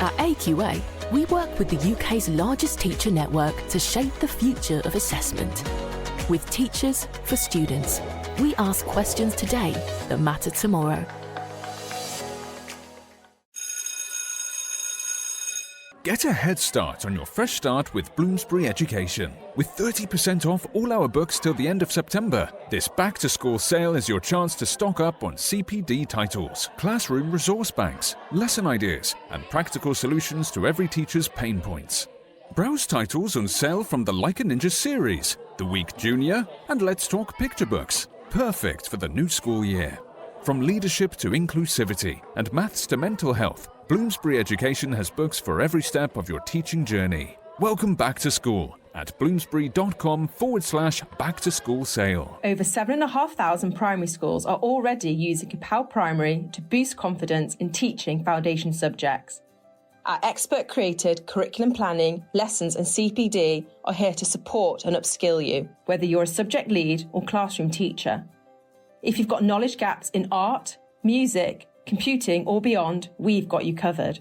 At AQA, we work with the UK's largest teacher network to shape the future of assessment. With teachers for students, we ask questions today that matter tomorrow. Get a head start on your fresh start with Bloomsbury Education. With 30% off all our books till the end of September, this back-to-school sale is your chance to stock up on CPD titles, classroom resource banks, lesson ideas, and practical solutions to every teacher's pain points. Browse titles on sale from the Like a Ninja series, The Week Junior, and Let's Talk Picture Books. Perfect for the new school year. From leadership to inclusivity and maths to mental health, Bloomsbury Education has books for every step of your teaching journey. Welcome back to school at bloomsbury.com/back-to-school sale. Over 7,500 primary schools are already using Capel Primary to boost confidence in teaching foundation subjects. Our expert-created curriculum planning, lessons and CPD are here to support and upskill you, whether you're a subject lead or classroom teacher. If you've got knowledge gaps in art, music, computing or beyond, we've got you covered.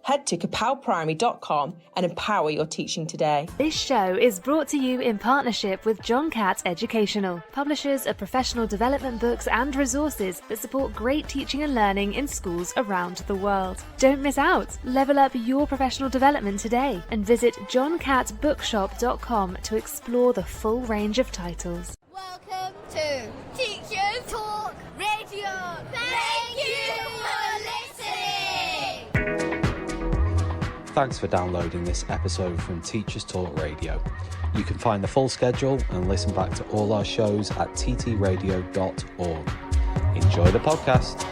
Head to capelprimary.com and empower your teaching today. This show is brought to you in partnership with John Catt Educational, publishers of professional development books and resources that support great teaching and learning in schools around the world. Don't miss out. Level up your professional development today and visit johncattbookshop.com to explore the full range of titles. Welcome to Teachers Talk Radio. Thank you for listening. Thanks for downloading this episode from Teachers Talk Radio. You can find the full schedule and listen back to all our shows at ttradio.org. Enjoy the podcast.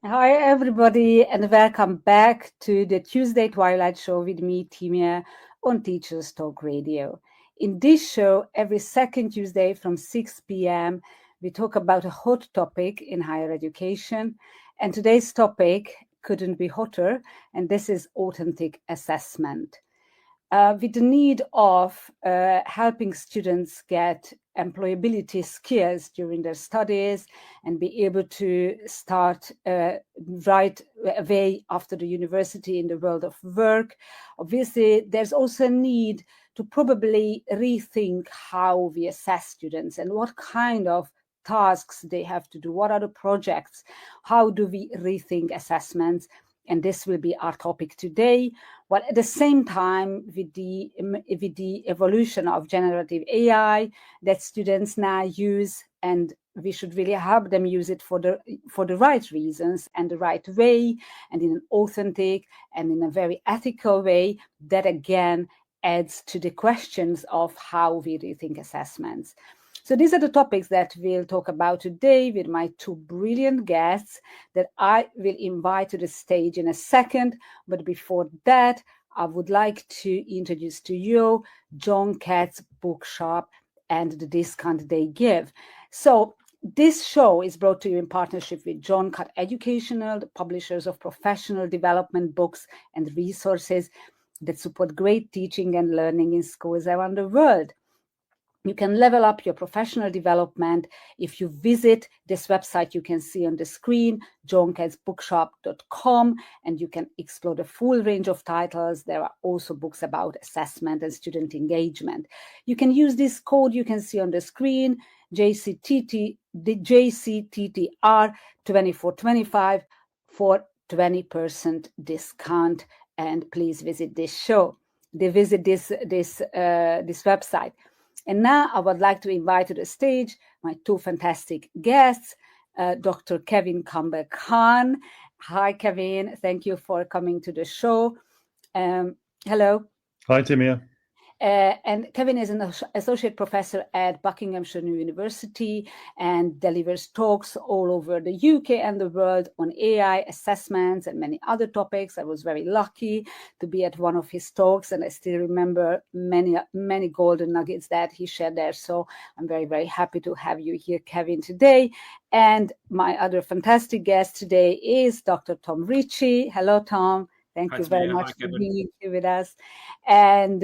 Hi everybody and welcome back to the Tuesday Twilight show with me, Timea, on Teachers Talk Radio. In this show, every second Tuesday from 6 p.m., we talk about a hot topic in higher education. And today's topic couldn't be hotter, and this is authentic assessment. With the need of helping students get employability skills during their studies and be able to start right away after the university in the world of work, obviously there's also a need to probably rethink how we assess students and what kind of tasks they have to do, what are the projects, how do we rethink assessments, and this will be our topic today. While at the same time, with the evolution of generative AI that students now use, and we should really help them use it for the right reasons and the right way, and in an authentic and in a very ethical way, that again adds to the questions of how we rethink assessments. So these are the topics that we'll talk about today with my two brilliant guests that I will invite to the stage in a second. But before that, I would like to introduce to you John Catt's bookshop and the discount they give. So this show is brought to you in partnership with John Catt Educational, the publishers of professional development books and resources that support great teaching and learning in schools around the world. You can level up your professional development if you visit this website you can see on the screen, johncattsbookshop.com, and you can explore the full range of titles. There are also books about assessment and student engagement. You can use this code you can see on the screen, JCTTR 2425 for 20% discount. And please visit this show. Visit this website. And now I would like to invite to the stage my two fantastic guests, Dr. Kevin Campbell-Karn. Hi, Kevin. Thank you for coming to the show. Hello. Hi, Timea. And Kevin is an associate professor at Buckinghamshire University and delivers talks all over the UK and the world on AI assessments and many other topics. I was very lucky to be at one of his talks, and I still remember many golden nuggets that he shared there. So I'm very, very happy to have you here, Kevin, today. And my other fantastic guest today is Dr. Tom Ritchie. Hello, Tom. Thank you very much for being here with us. And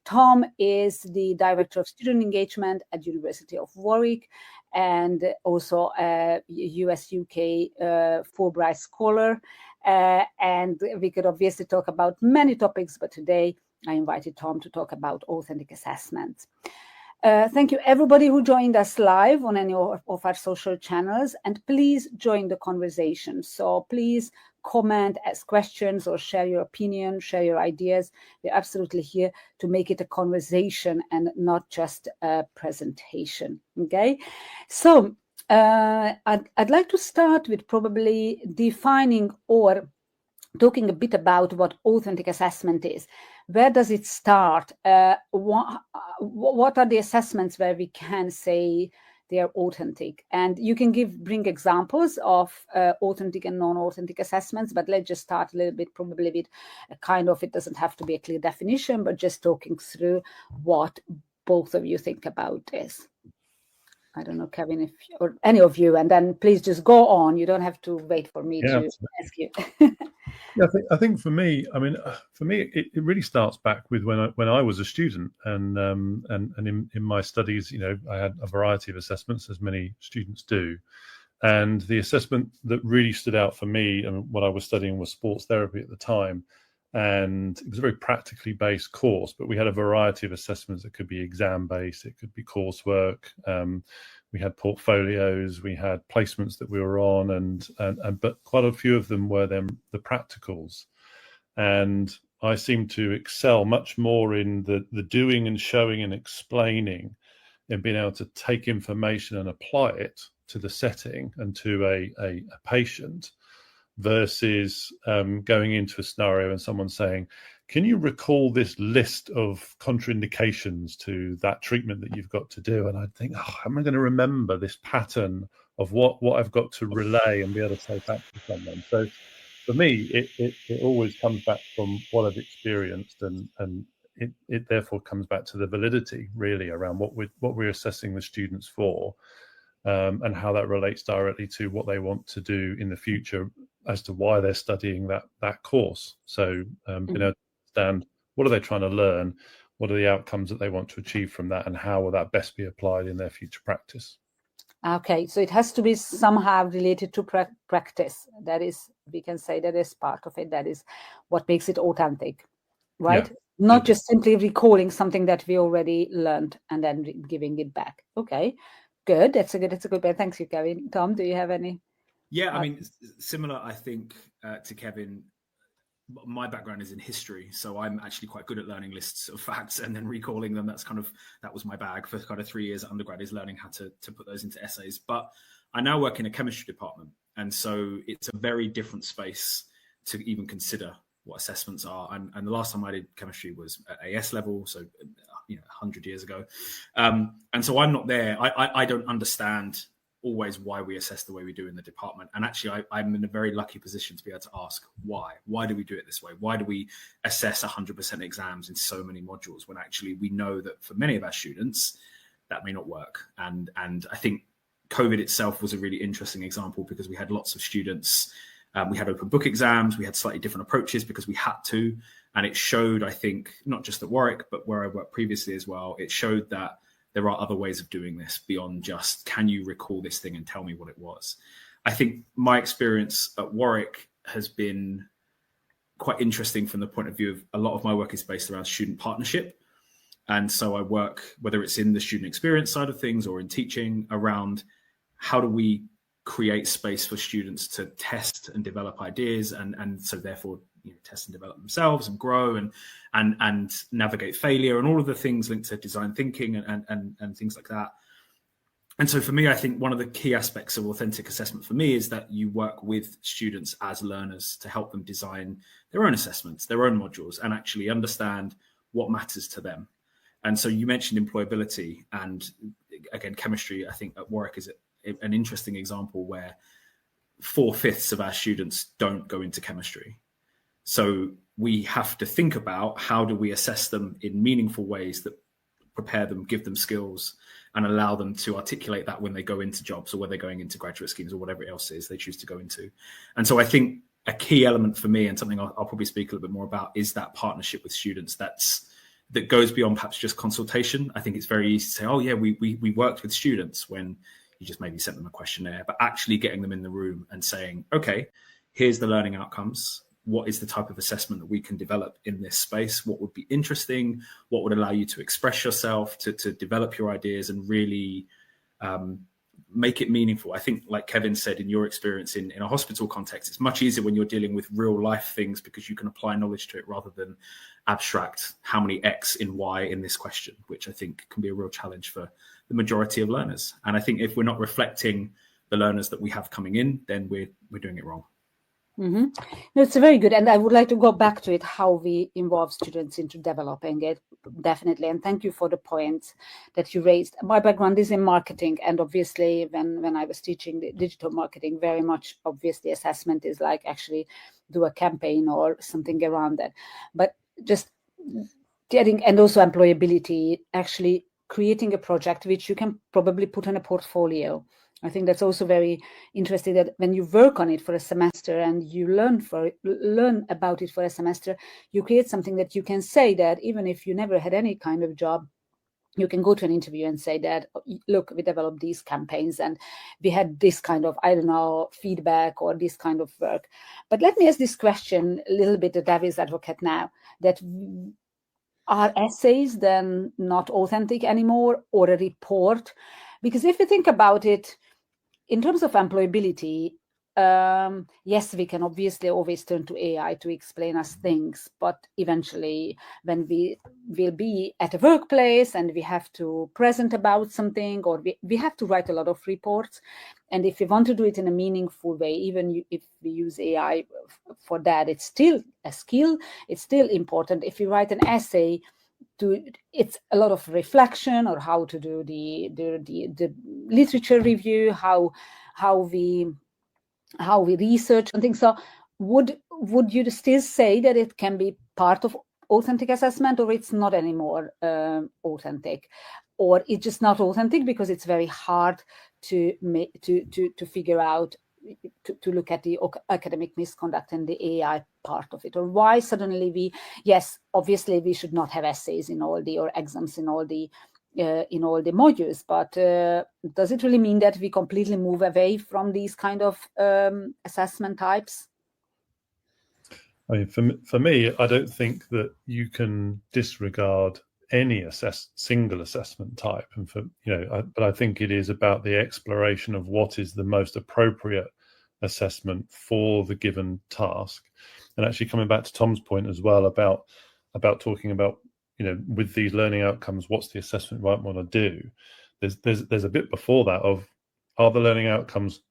Tom is the Director of Student Engagement at University of Warwick. and also a US UK Fulbright scholar. And we could obviously talk about many topics, but today I invited Tom to talk about authentic assessments. Thank you everybody who joined us live on any of our social channels, and please join the conversation. So please comment, ask questions, or share your opinion, share your ideas. We're absolutely here to make it a conversation and not just a presentation. Okay, so I'd like to start with probably defining or talking a bit about what authentic assessment is. Where does it start? What are the assessments where we can say they are authentic? And you can bring examples of authentic and non-authentic assessments, but let's just start a little bit probably with a kind of, it doesn't have to be a clear definition, but just talking through what both of you think about this. I don't know, Kevin, if or any of you, and then please just go on. You don't have to wait for me to ask you. Yeah, I think for me, it really starts back with when I was a student, and in my studies, I had a variety of assessments, as many students do, and the assessment that really stood out for me and what I was studying was sports therapy at the time, and it was a very practically based course, but we had a variety of assessments. It could be exam based, it could be coursework. We had portfolios, we had placements that we were on, and but quite a few of them were then the practicals. And I seemed to excel much more in the doing and showing and explaining, and being able to take information and apply it to the setting and to a patient, versus going into a scenario and someone saying, can you recall this list of contraindications to that treatment that you've got to do? And I'd think, how am I going to remember this pattern of what I've got to relay and be able to say back to someone? So for me, it always comes back from what I've experienced, and it therefore comes back to the validity really around what we're assessing the students for, and how that relates directly to what they want to do in the future as to why they're studying that course. So being able to understand what are they trying to learn, what are the outcomes that they want to achieve from that, and how will that best be applied in their future practice. Okay, so it has to be somehow related to practice. That is, we can say that is part of it. That is what makes it authentic, right? Yeah. Not just simply recalling something that we already learned and then giving it back. Okay, good. That's a good point. Thanks, you, Kevin. Tom, do you have any? Yeah, I mean, similar, I think, to Kevin. My background is in history, so I'm actually quite good at learning lists of facts and then recalling them. That was my bag for kind of 3 years at undergrad, is learning how to put those into essays. But I now work in a chemistry department, and so it's a very different space to even consider what assessments are. And the last time I did chemistry was at AS level, so 100 years ago. And so I'm not there. I don't understand always why we assess the way we do in the department. And actually, I'm in a very lucky position to be able to ask why. Why do we do it this way? Why do we assess 100% exams in so many modules when actually we know that for many of our students, that may not work? And I think COVID itself was a really interesting example, because we had lots of students. We had open book exams. We had slightly different approaches because we had to. And it showed, I think, not just at Warwick, but where I worked previously as well, it showed that there are other ways of doing this beyond just, can you recall this thing and tell me what it was? I think my experience at Warwick has been quite interesting from the point of view of a lot of my work is based around student partnership. And so I work, whether it's in the student experience side of things or in teaching, around how do we create space for students to test and develop ideas, and so therefore test and develop themselves and grow and navigate failure and all of the things linked to design thinking and things like that. And so for me, I think one of the key aspects of authentic assessment for me is that you work with students as learners to help them design their own assessments, their own modules, and actually understand what matters to them. And so you mentioned employability, and again, chemistry, I think at Warwick is an interesting example where 4/5 of our students don't go into chemistry. So we have to think about how do we assess them in meaningful ways that prepare them, give them skills, and allow them to articulate that when they go into jobs or when they're going into graduate schemes or whatever else it is they choose to go into. And so I think a key element for me, and something I'll probably speak a little bit more about, is that partnership with students that goes beyond perhaps just consultation. I think it's very easy to say, oh yeah, we worked with students, when you just maybe sent them a questionnaire, but actually getting them in the room and saying, okay, here's the learning outcomes. What is the type of assessment that we can develop in this space? What would be interesting? What would allow you to express yourself, to develop your ideas and really make it meaningful? I think, like Kevin said, in your experience in a hospital context, it's much easier when you're dealing with real life things because you can apply knowledge to it rather than abstract how many X in Y in this question, which I think can be a real challenge for the majority of learners. And I think if we're not reflecting the learners that we have coming in, then we're doing it wrong. Mm-hmm. No, it's very good. And I would like to go back to it, how we involve students into developing it, definitely. And thank you for the points that you raised. My background is in marketing. And obviously, when I was teaching the digital marketing, very much, obviously, assessment is like actually do a campaign or something around that. But just getting, and also employability, actually creating a project which you can probably put on a portfolio. I think that's also very interesting, that when you work on it for a semester and you learn about it for a semester, you create something that you can say that even if you never had any kind of job, you can go to an interview and say that, look, we developed these campaigns and we had this kind of, I don't know, feedback or this kind of work. But let me ask this question a little bit, the devil's advocate now, that are essays then not authentic anymore, or a report? Because if you think about it, in terms of employability, yes, we can obviously always turn to AI to explain us things, but eventually when we will be at a workplace and we have to present about something, or we have to write a lot of reports, and if we want to do it in a meaningful way, even if we use AI for that, it's still a skill, it's still important. If you write an essay, it's a lot of reflection, or how to do the literature review, how we research and things. So would you still say that it can be part of authentic assessment, or it's not anymore authentic, or it's just not authentic because it's very hard to figure out, to look at the academic misconduct and the AI part of it? Or why suddenly yes, obviously we should not have essays in all or exams in all the modules, but does it really mean that we completely move away from these kind of assessment types? I mean, for me, I don't think that you can disregard any single assessment type, and but I think it is about the exploration of what is the most appropriate assessment for the given task. And actually, coming back to Tom's point as well about talking about, with these learning outcomes, what's the assessment we might want to do? There's a bit before that of, are the learning outcomes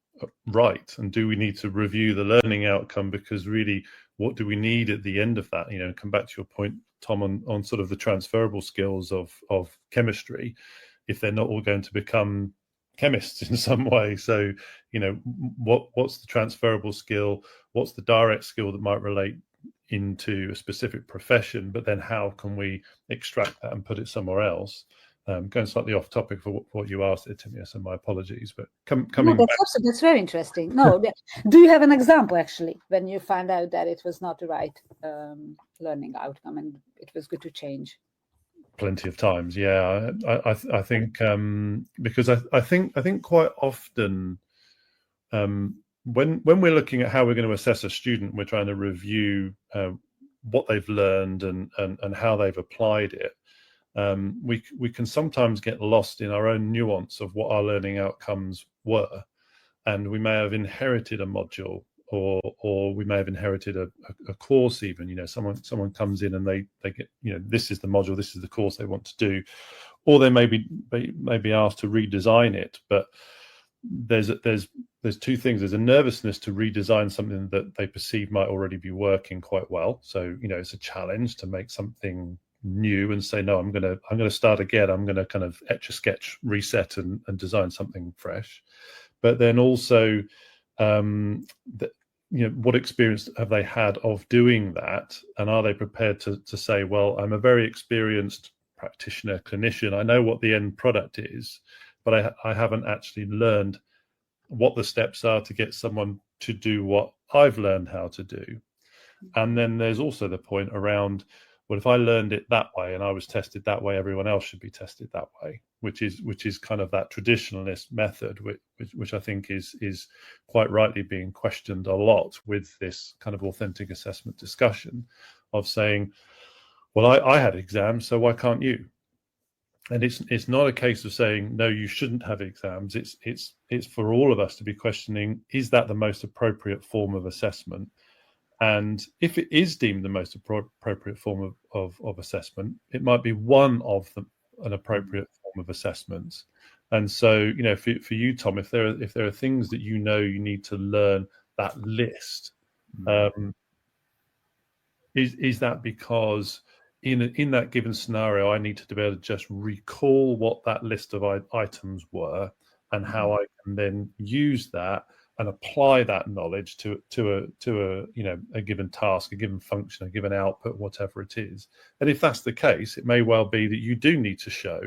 right, and do we need to review the learning outcome? Because really, what do we need at the end of that? Come back to your point, Tom, on sort of the transferable skills of chemistry, if they're not all going to become chemists in some way. So, what's the transferable skill? What's the direct skill that might relate into a specific profession? But then how can we extract that and put it somewhere else? Going slightly off topic for what you asked, Timea, so my apologies. But coming back. That's very interesting. No, do you have an example, actually, when you found out that it was not the right learning outcome and it was good to change? Plenty of times, yeah. I think because I think quite often when we're looking at how we're going to assess a student, we're trying to review what they've learned and how they've applied it. We can sometimes get lost in our own nuance of what our learning outcomes were, and we may have inherited a module, or we may have inherited a course even. Someone comes in and they get, this is the module, this is the course they want to do, or they may be asked to redesign it. But there's two things. There's a nervousness to redesign something that they perceive might already be working quite well. So it's a challenge to make something new and say, no, I'm going to start again. I'm going to kind of etch a sketch, reset and design something fresh. But then also what experience have they had of doing that, and are they prepared to say, well, I'm a very experienced practitioner, clinician, I know what the end product is, but I haven't actually learned what the steps are to get someone to do what I've learned how to do. And then there's also the point around, well, if I learned it that way and I was tested that way, everyone else should be tested that way, which is kind of that traditionalist method, which I think is quite rightly being questioned a lot with this kind of authentic assessment discussion of saying, well, I had exams, so why can't you? And it's not a case of saying, no, you shouldn't have exams. It's for all of us to be questioning, is that the most appropriate form of assessment? And if it is deemed the most appropriate form of assessment, it might be one of an appropriate form of assessment. And so, for you, Tom, if there are things that you need to learn that list, is that because in that given scenario, I need to be able to just recall what that list of items were and how I can then use that and apply that knowledge to a given task, a given function, a given output, whatever it is. And if that's the case, it may well be that you do need to show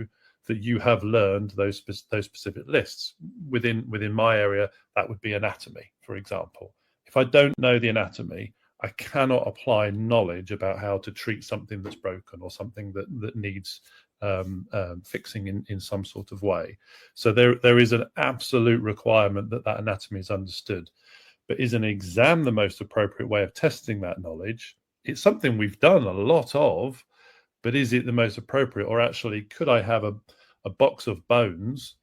that you have learned those specific lists. Within my area, that would be anatomy, for example. If I don't know the anatomy, I cannot apply knowledge about how to treat something that's broken or something that needs fixing in some sort of way. So there is an absolute requirement that anatomy is understood. But is an exam the most appropriate way of testing that knowledge? It's something we've done a lot of, but is it the most appropriate? Or actually, could I have a box of bones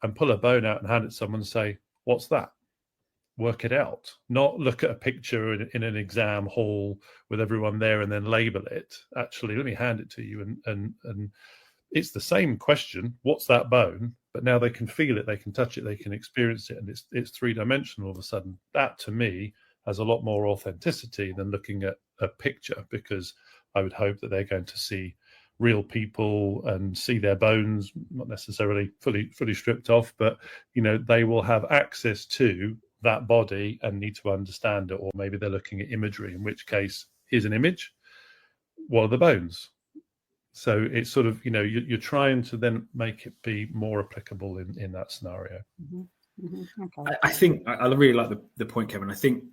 and pull a bone out and hand it to someone and say, what's that? Work it out, not look at a picture in an exam hall with everyone there and then label it. Actually, let me hand it to you, and it's the same question. What's that bone? But now they can feel it, they can touch it, they can experience it, and it's three-dimensional all of a sudden. That to me has a lot more authenticity than looking at a picture, because I would hope that they're going to see real people and see their bones, not necessarily fully stripped off, but they will have access to that body and need to understand it. Or maybe they're looking at imagery, in which case, here's an image, what are the bones? So it's sort of, you're trying to then make it be more applicable in that scenario. Okay. I think I really like the point, Kevin. I think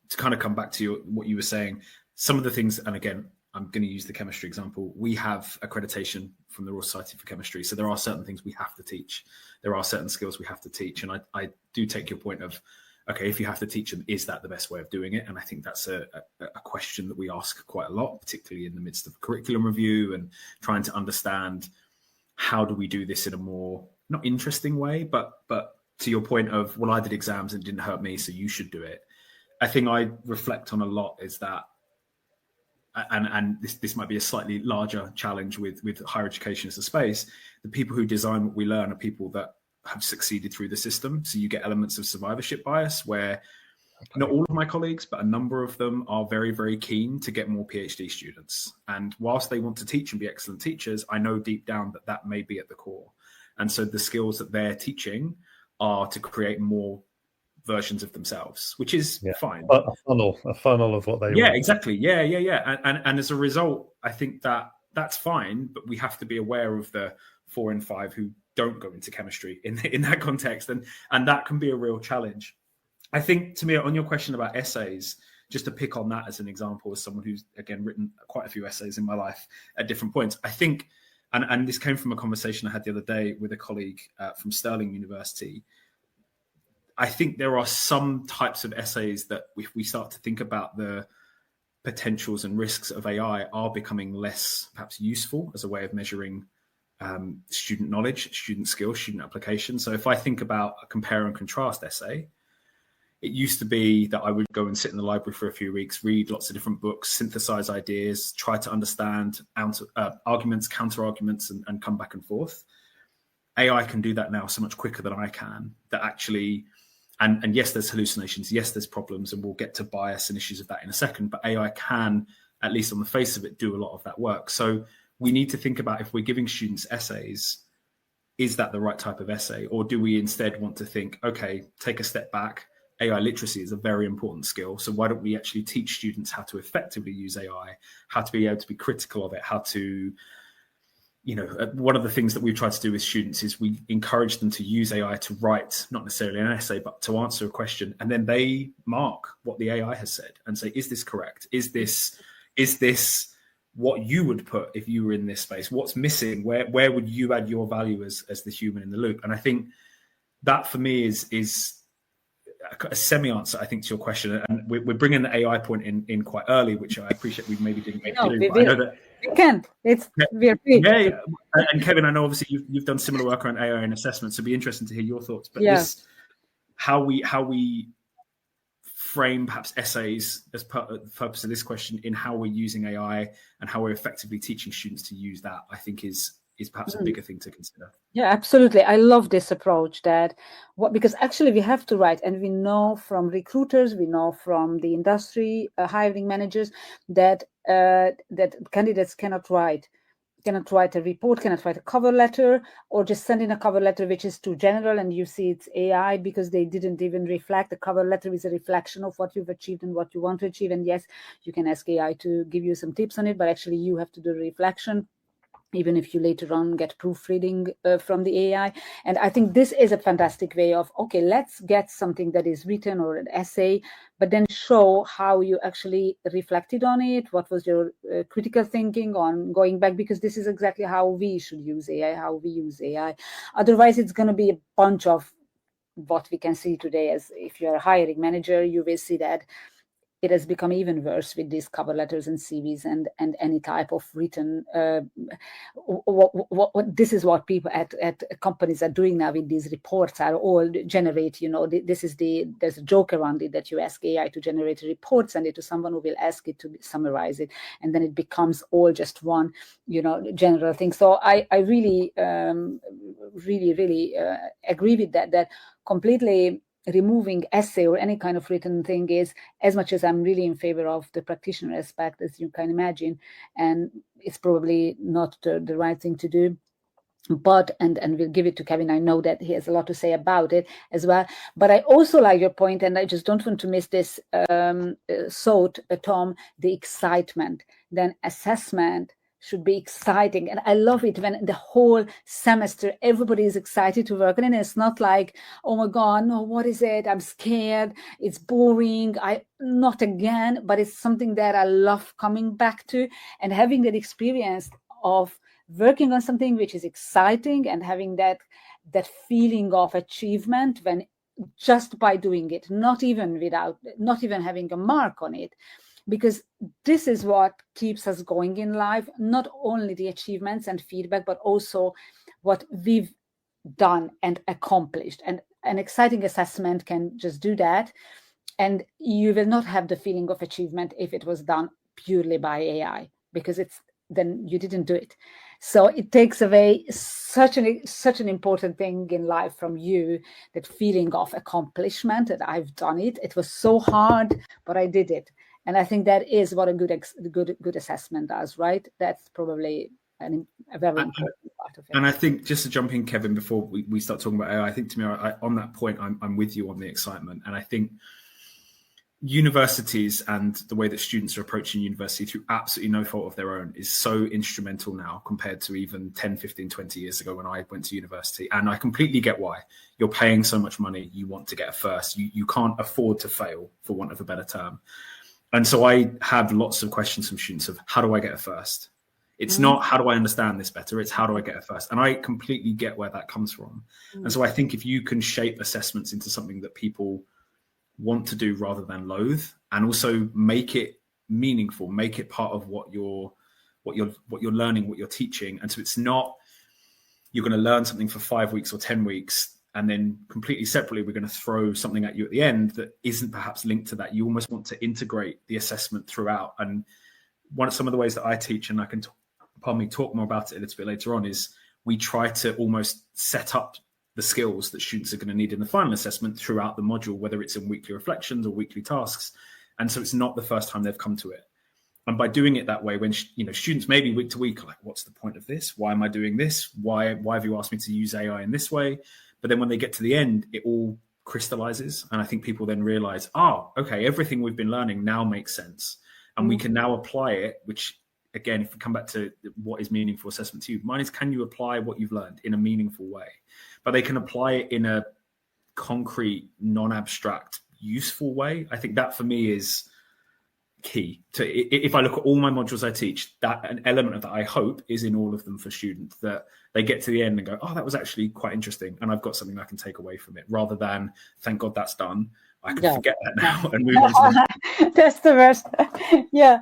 to kind of come back to what you were saying, some of the things, and again, I'm going to use the chemistry example. We have accreditation from the Royal Society for Chemistry. So there are certain things we have to teach. There are certain skills we have to teach. And I do take your point of, okay, if you have to teach them, is that the best way of doing it? And I think that's a question that we ask quite a lot, particularly in the midst of a curriculum review and trying to understand how do we do this in a more, not interesting way, but to your point of, well, I did exams and it didn't hurt me, so you should do it. I think I reflect on a lot is that, and this might be a slightly larger challenge with higher education as a space, the people who design what we learn are people that have succeeded through the system. So you get elements of survivorship bias where not all of my colleagues, but a number of them are very, very keen to get more PhD students. And whilst they want to teach and be excellent teachers, I know deep down that may be at the core. And so the skills that they're teaching are to create more versions of themselves, which is fine. A funnel of what they want. Exactly. Yeah. And as a result, I think that's fine, but we have to be aware of the 4 in 5 who don't go into chemistry in that context. And that can be a real challenge. I think, Timea, on your question about essays, just to pick on that as an example, as someone who's, again, written quite a few essays in my life at different points, I think, and this came from a conversation I had the other day with a colleague from Stirling University, I think there are some types of essays that if we start to think about the potentials and risks of AI are becoming less perhaps useful as a way of measuring student knowledge, student skills, student application. So if I think about a compare and contrast essay, it used to be that I would go and sit in the library for a few weeks, read lots of different books, synthesize ideas, try to understand arguments, counter arguments, and come back and forth. AI can do that now so much quicker than I can, that actually, and yes, there's hallucinations, yes, there's problems, and we'll get to bias and issues of that in a second, but AI can, at least on the face of it, do a lot of that work. So we need to think about, if we're giving students essays, is that the right type of essay? Or do we instead want to think, okay, take a step back, AI literacy is a very important skill. So why don't we actually teach students how to effectively use AI, how to be able to be critical of it, how to, one of the things that we've tried to do with students is we encourage them to use AI to write, not necessarily an essay, but to answer a question. And then they mark what the AI has said and say, is this correct? Is this what you would put if you were in this space. What's missing? Where would you add your value as the human in the loop? And I think that for me is a semi-answer, I think, to your question. And we're bringing the AI point in quite early, which I appreciate we maybe didn't get to do. I know that we can. We're free. Yeah. And Kevin, I know obviously you've done similar work around AI and assessment, so it'd be interesting to hear your thoughts. But this, how we frame perhaps essays as the purpose of this question in how we're using AI and how we're effectively teaching students to use that, I think is perhaps a bigger thing to consider. Yeah, absolutely. I love this approach because actually we have to write, and we know from recruiters, we know from the industry hiring managers that candidates cannot write a report, cannot write a cover letter, or just send in a cover letter which is too general and you see it's AI because they didn't even reflect. The cover letter is a reflection of what you've achieved and what you want to achieve. And yes, you can ask AI to give you some tips on it, but actually you have to do the reflection, even if you later on get proofreading from the AI. And I think this is a fantastic way of, okay, let's get something that is written or an essay, but then show how you actually reflected on it. What was your critical thinking on going back? Because this is exactly how we should use AI, how we use AI. Otherwise, it's going to be a bunch of what we can see today. As if you're a hiring manager, you will see that it has become even worse with these cover letters and CVs and any type of written. This is what people at companies are doing now with these reports are all generate. There's a joke around it that you ask AI to generate a report, send it to someone who will ask it to summarize it, and then it becomes all just one, general thing. So I really, really agree with that completely. Removing essay or any kind of written thing is, as much as I'm really in favor of the practitioner aspect, as you can imagine, and it's probably not the right thing to do. But and we'll give it to Kevin. I know that he has a lot to say about it as well. But I also like your point, and I just don't want to miss this thought, Tom, the excitement. Then assessment should be exciting. And I love it when the whole semester, everybody is excited to work. And it's not like, oh my God, no, what is it? I'm scared. It's boring. Not again, but it's something that I love coming back to and having that experience of working on something which is exciting and having that feeling of achievement when just by doing it, not even having a mark on it. Because this is what keeps us going in life, not only the achievements and feedback, but also what we've done and accomplished. And an exciting assessment can just do that. And you will not have the feeling of achievement if it was done purely by AI, because then you didn't do it. So it takes away such an important thing in life from you, that feeling of accomplishment, that I've done it. It was so hard, but I did it. And I think that is what a good assessment does, right? That's probably a very important part of it. And I think, just to jump in, Kevin, before we start talking about AI, I think, Timea, on that point, I'm with you on the excitement. And I think universities and the way that students are approaching university through absolutely no fault of their own is so instrumental now compared to even 10, 15, 20 years ago when I went to university. And I completely get why. You're paying so much money, you want to get a first. You can't afford to fail, for want of a better term. And so I have lots of questions from students of, how do I get a first? It's not, how do I understand this better? It's, how do I get a first? And I completely get where that comes from. And so I think if you can shape assessments into something that people want to do rather than loathe, and also make it meaningful, make it part of what you're learning, what you're teaching. And so it's not, you're going to learn something for 5 weeks or 10 weeks, and then completely separately, we're going to throw something at you at the end that isn't perhaps linked to that. You almost want to integrate the assessment throughout. And some of the ways that I teach, and I can talk more about it a little bit later on, is we try to almost set up the skills that students are going to need in the final assessment throughout the module, whether it's in weekly reflections or weekly tasks. And so it's not the first time they've come to it. And by doing it that way, when students maybe week to week are like, what's the point of this? Why am I doing this? Why have you asked me to use AI in this way? But then when they get to the end, it all crystallizes. And I think people then realize, okay, everything we've been learning now makes sense. And we can now apply it, which, again, if we come back to what is meaningful assessment to you, mine is, can you apply what you've learned in a meaningful way? But they can apply it in a concrete, non-abstract, useful way. I think that for me is key to, if I look at all my modules I teach, that an element of that I hope is in all of them for students, that they get to the end and go, oh, that was actually quite interesting, and I've got something I can take away from it, rather than thank God that's done, I can forget that now and move on to the That's the worst. Yeah.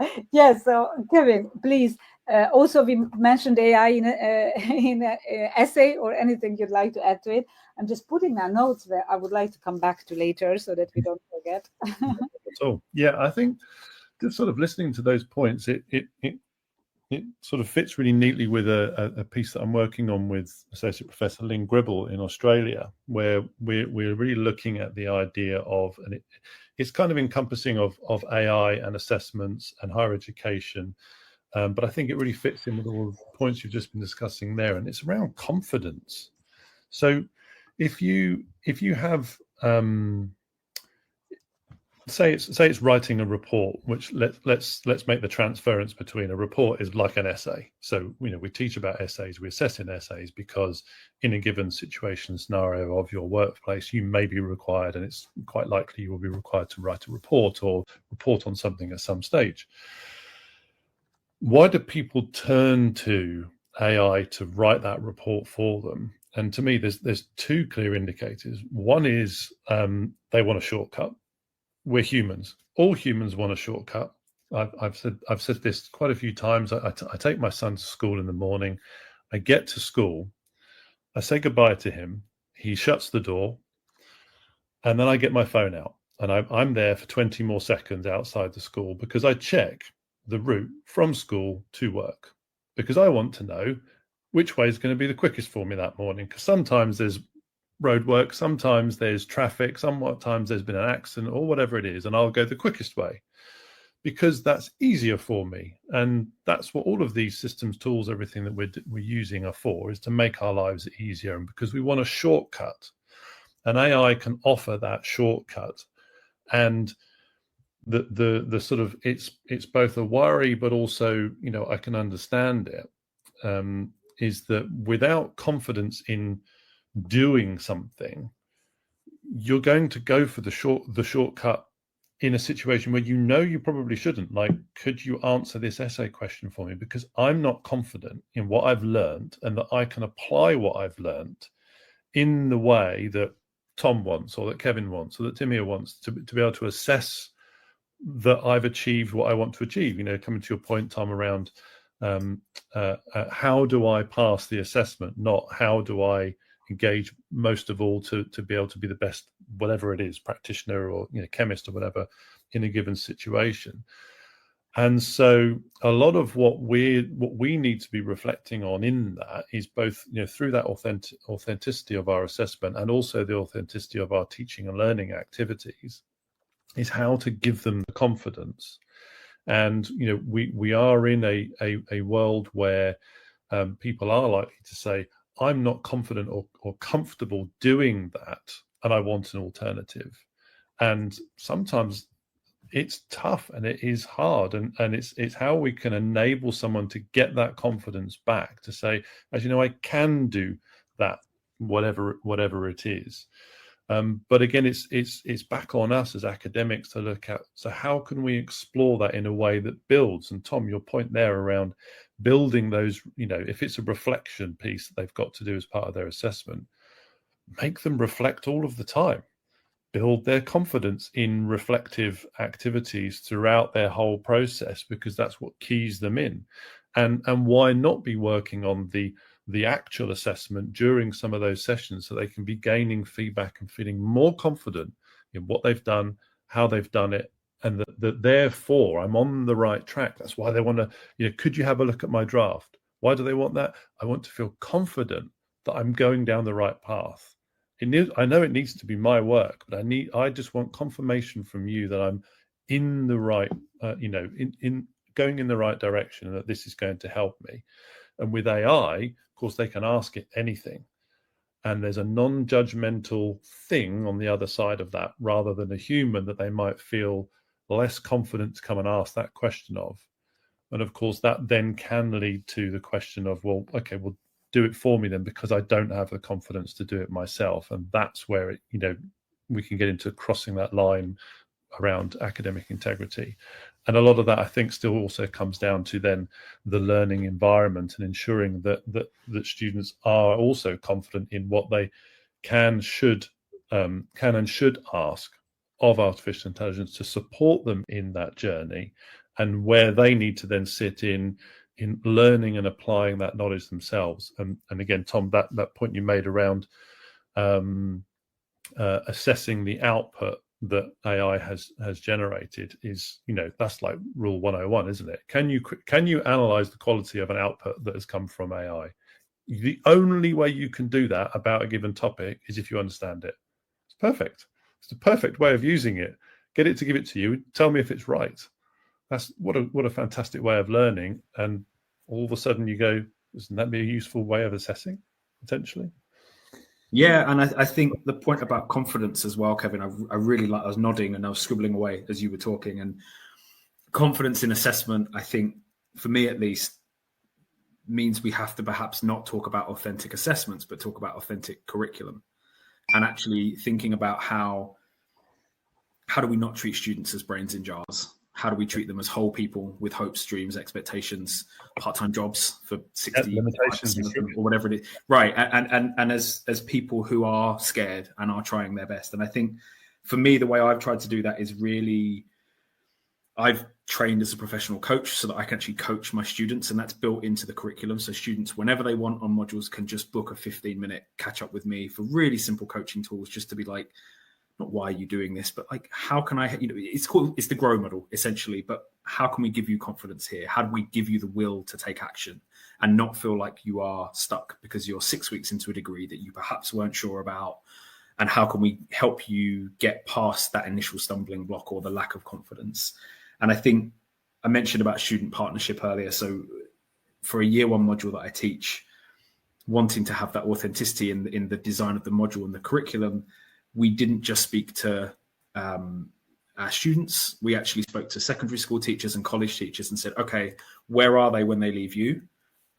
So Kevin, please. Also, we mentioned AI in an essay, or anything you'd like to add to it. I'm just putting our notes where I would like to come back to later so that we don't forget. So yeah, I think just sort of listening to those points, it sort of fits really neatly with a piece that I'm working on with Associate Professor Lynn Gribble in Australia, where we're really looking at the idea of, and it's kind of encompassing of AI and assessments and higher education. But I think it really fits in with all of the points you've just been discussing there, and it's around confidence. So if you have say it's writing a report, which let's make the transference between a report is like an essay. So we teach about essays, we assess in essays because in a given situation scenario of your workplace, you may be required, and it's quite likely you will be required to write a report or report on something at some stage. Why do people turn to AI to write that report for them? And to me, there's two clear indicators. One is they want a shortcut. We're humans. All humans want a shortcut. I've said this quite a few times. I take my son to school in the morning. I get to school. I say goodbye to him. He shuts the door. And then I get my phone out. And I'm there for 20 more seconds outside the school because I check the route from school to work, because I want to know which way is going to be the quickest for me that morning, because sometimes there's road work, sometimes there's traffic, sometimes there's been an accident or whatever it is, and I'll go the quickest way because that's easier for me. And that's what all of these systems, tools, everything that we're using are for, is to make our lives easier, and because we want a shortcut, and AI can offer that shortcut. And the sort of it's both a worry, but also I can understand it. Is that without confidence in doing something, you're going to go for the shortcut in a situation where you probably shouldn't. Like, could you answer this essay question for me? Because I'm not confident in what I've learned and that I can apply what I've learned in the way that Tom wants, or that Kevin wants, or that Timea wants, to be able to assess that I've achieved what I want to achieve. Coming to your point, Tom, around how do I pass the assessment, not how do I engage most of all to be able to be the best, whatever it is, practitioner or chemist or whatever in a given situation. And so a lot of what we need to be reflecting on in that is both through that authenticity of our assessment and also the authenticity of our teaching and learning activities, is how to give them the confidence. And we are in a world where people are likely to say, I'm not confident or comfortable doing that, and I want an alternative. And sometimes it's tough and it is hard, and it's how we can enable someone to get that confidence back, to say, as I can do that, whatever it is. But again, it's back on us as academics to look at, so how can we explore that in a way that builds? And Tom, your point there around building those, if it's a reflection piece that they've got to do as part of their assessment, make them reflect all of the time. Build their confidence in reflective activities throughout their whole process, because that's what keys them in. And why not be working on the actual assessment during some of those sessions, so they can be gaining feedback and feeling more confident in what they've done, how they've done it, and that therefore I'm on the right track. That's why they want to, could you have a look at my draft? Why do they want that? I want to feel confident that I'm going down the right path. I know it needs to be my work, but I just want confirmation from you that I'm in the right, in going in the right direction, and that this is going to help me. And with AI, of course, they can ask it anything. And there's a non-judgmental thing on the other side of that, rather than a human that they might feel less confident to come and ask that question of. And of course, that then can lead to the question of, well, okay, well, do it for me then, because I don't have the confidence to do it myself. And that's where we can get into crossing that line around academic integrity. And a lot of that, I think, still also comes down to then the learning environment and ensuring that students are also confident in what they can and should ask of artificial intelligence to support them in that journey, and where they need to then sit in learning and applying that knowledge themselves. And again, Tom, that point you made around assessing the output that AI has generated is, that's like rule 101, isn't it? Can you analyze the quality of an output that has come from AI? The only way you can do that about a given topic is if you understand it. It's perfect. It's the perfect way of using it. Get it to give it to you. Tell me if it's right. That's what a fantastic way of learning. And all of a sudden you go, doesn't that be a useful way of assessing potentially? Yeah, and I think the point about confidence as well, Kevin, I really like. I was nodding and I was scribbling away as you were talking. And confidence in assessment, I think, for me at least, means we have to perhaps not talk about authentic assessments, but talk about authentic curriculum, and actually thinking about how do we not treat students as brains in jars? How do we treat them as whole people with hopes, dreams, expectations, part-time jobs for 60 limitations or whatever it is, right? And as people who are scared and are trying their best. And I think for me, the way I've tried to do that is really, I've trained as a professional coach so that I can actually coach my students, and that's built into the curriculum. So students, whenever they want on modules, can just book a 15-minute catch up with me for really simple coaching tools, just to be like, not why are you doing this, but like, how can I, it's the grow model essentially, but how can we give you confidence here? How do we give you the will to take action and not feel like you are stuck because you're 6 weeks into a degree that you perhaps weren't sure about? And how can we help you get past that initial stumbling block or the lack of confidence? And I think I mentioned about student partnership earlier. So for a year one module that I teach, wanting to have that authenticity in the design of the module and the curriculum, we didn't just speak to our students. We actually spoke to secondary school teachers and college teachers and said, okay, where are they when they leave you?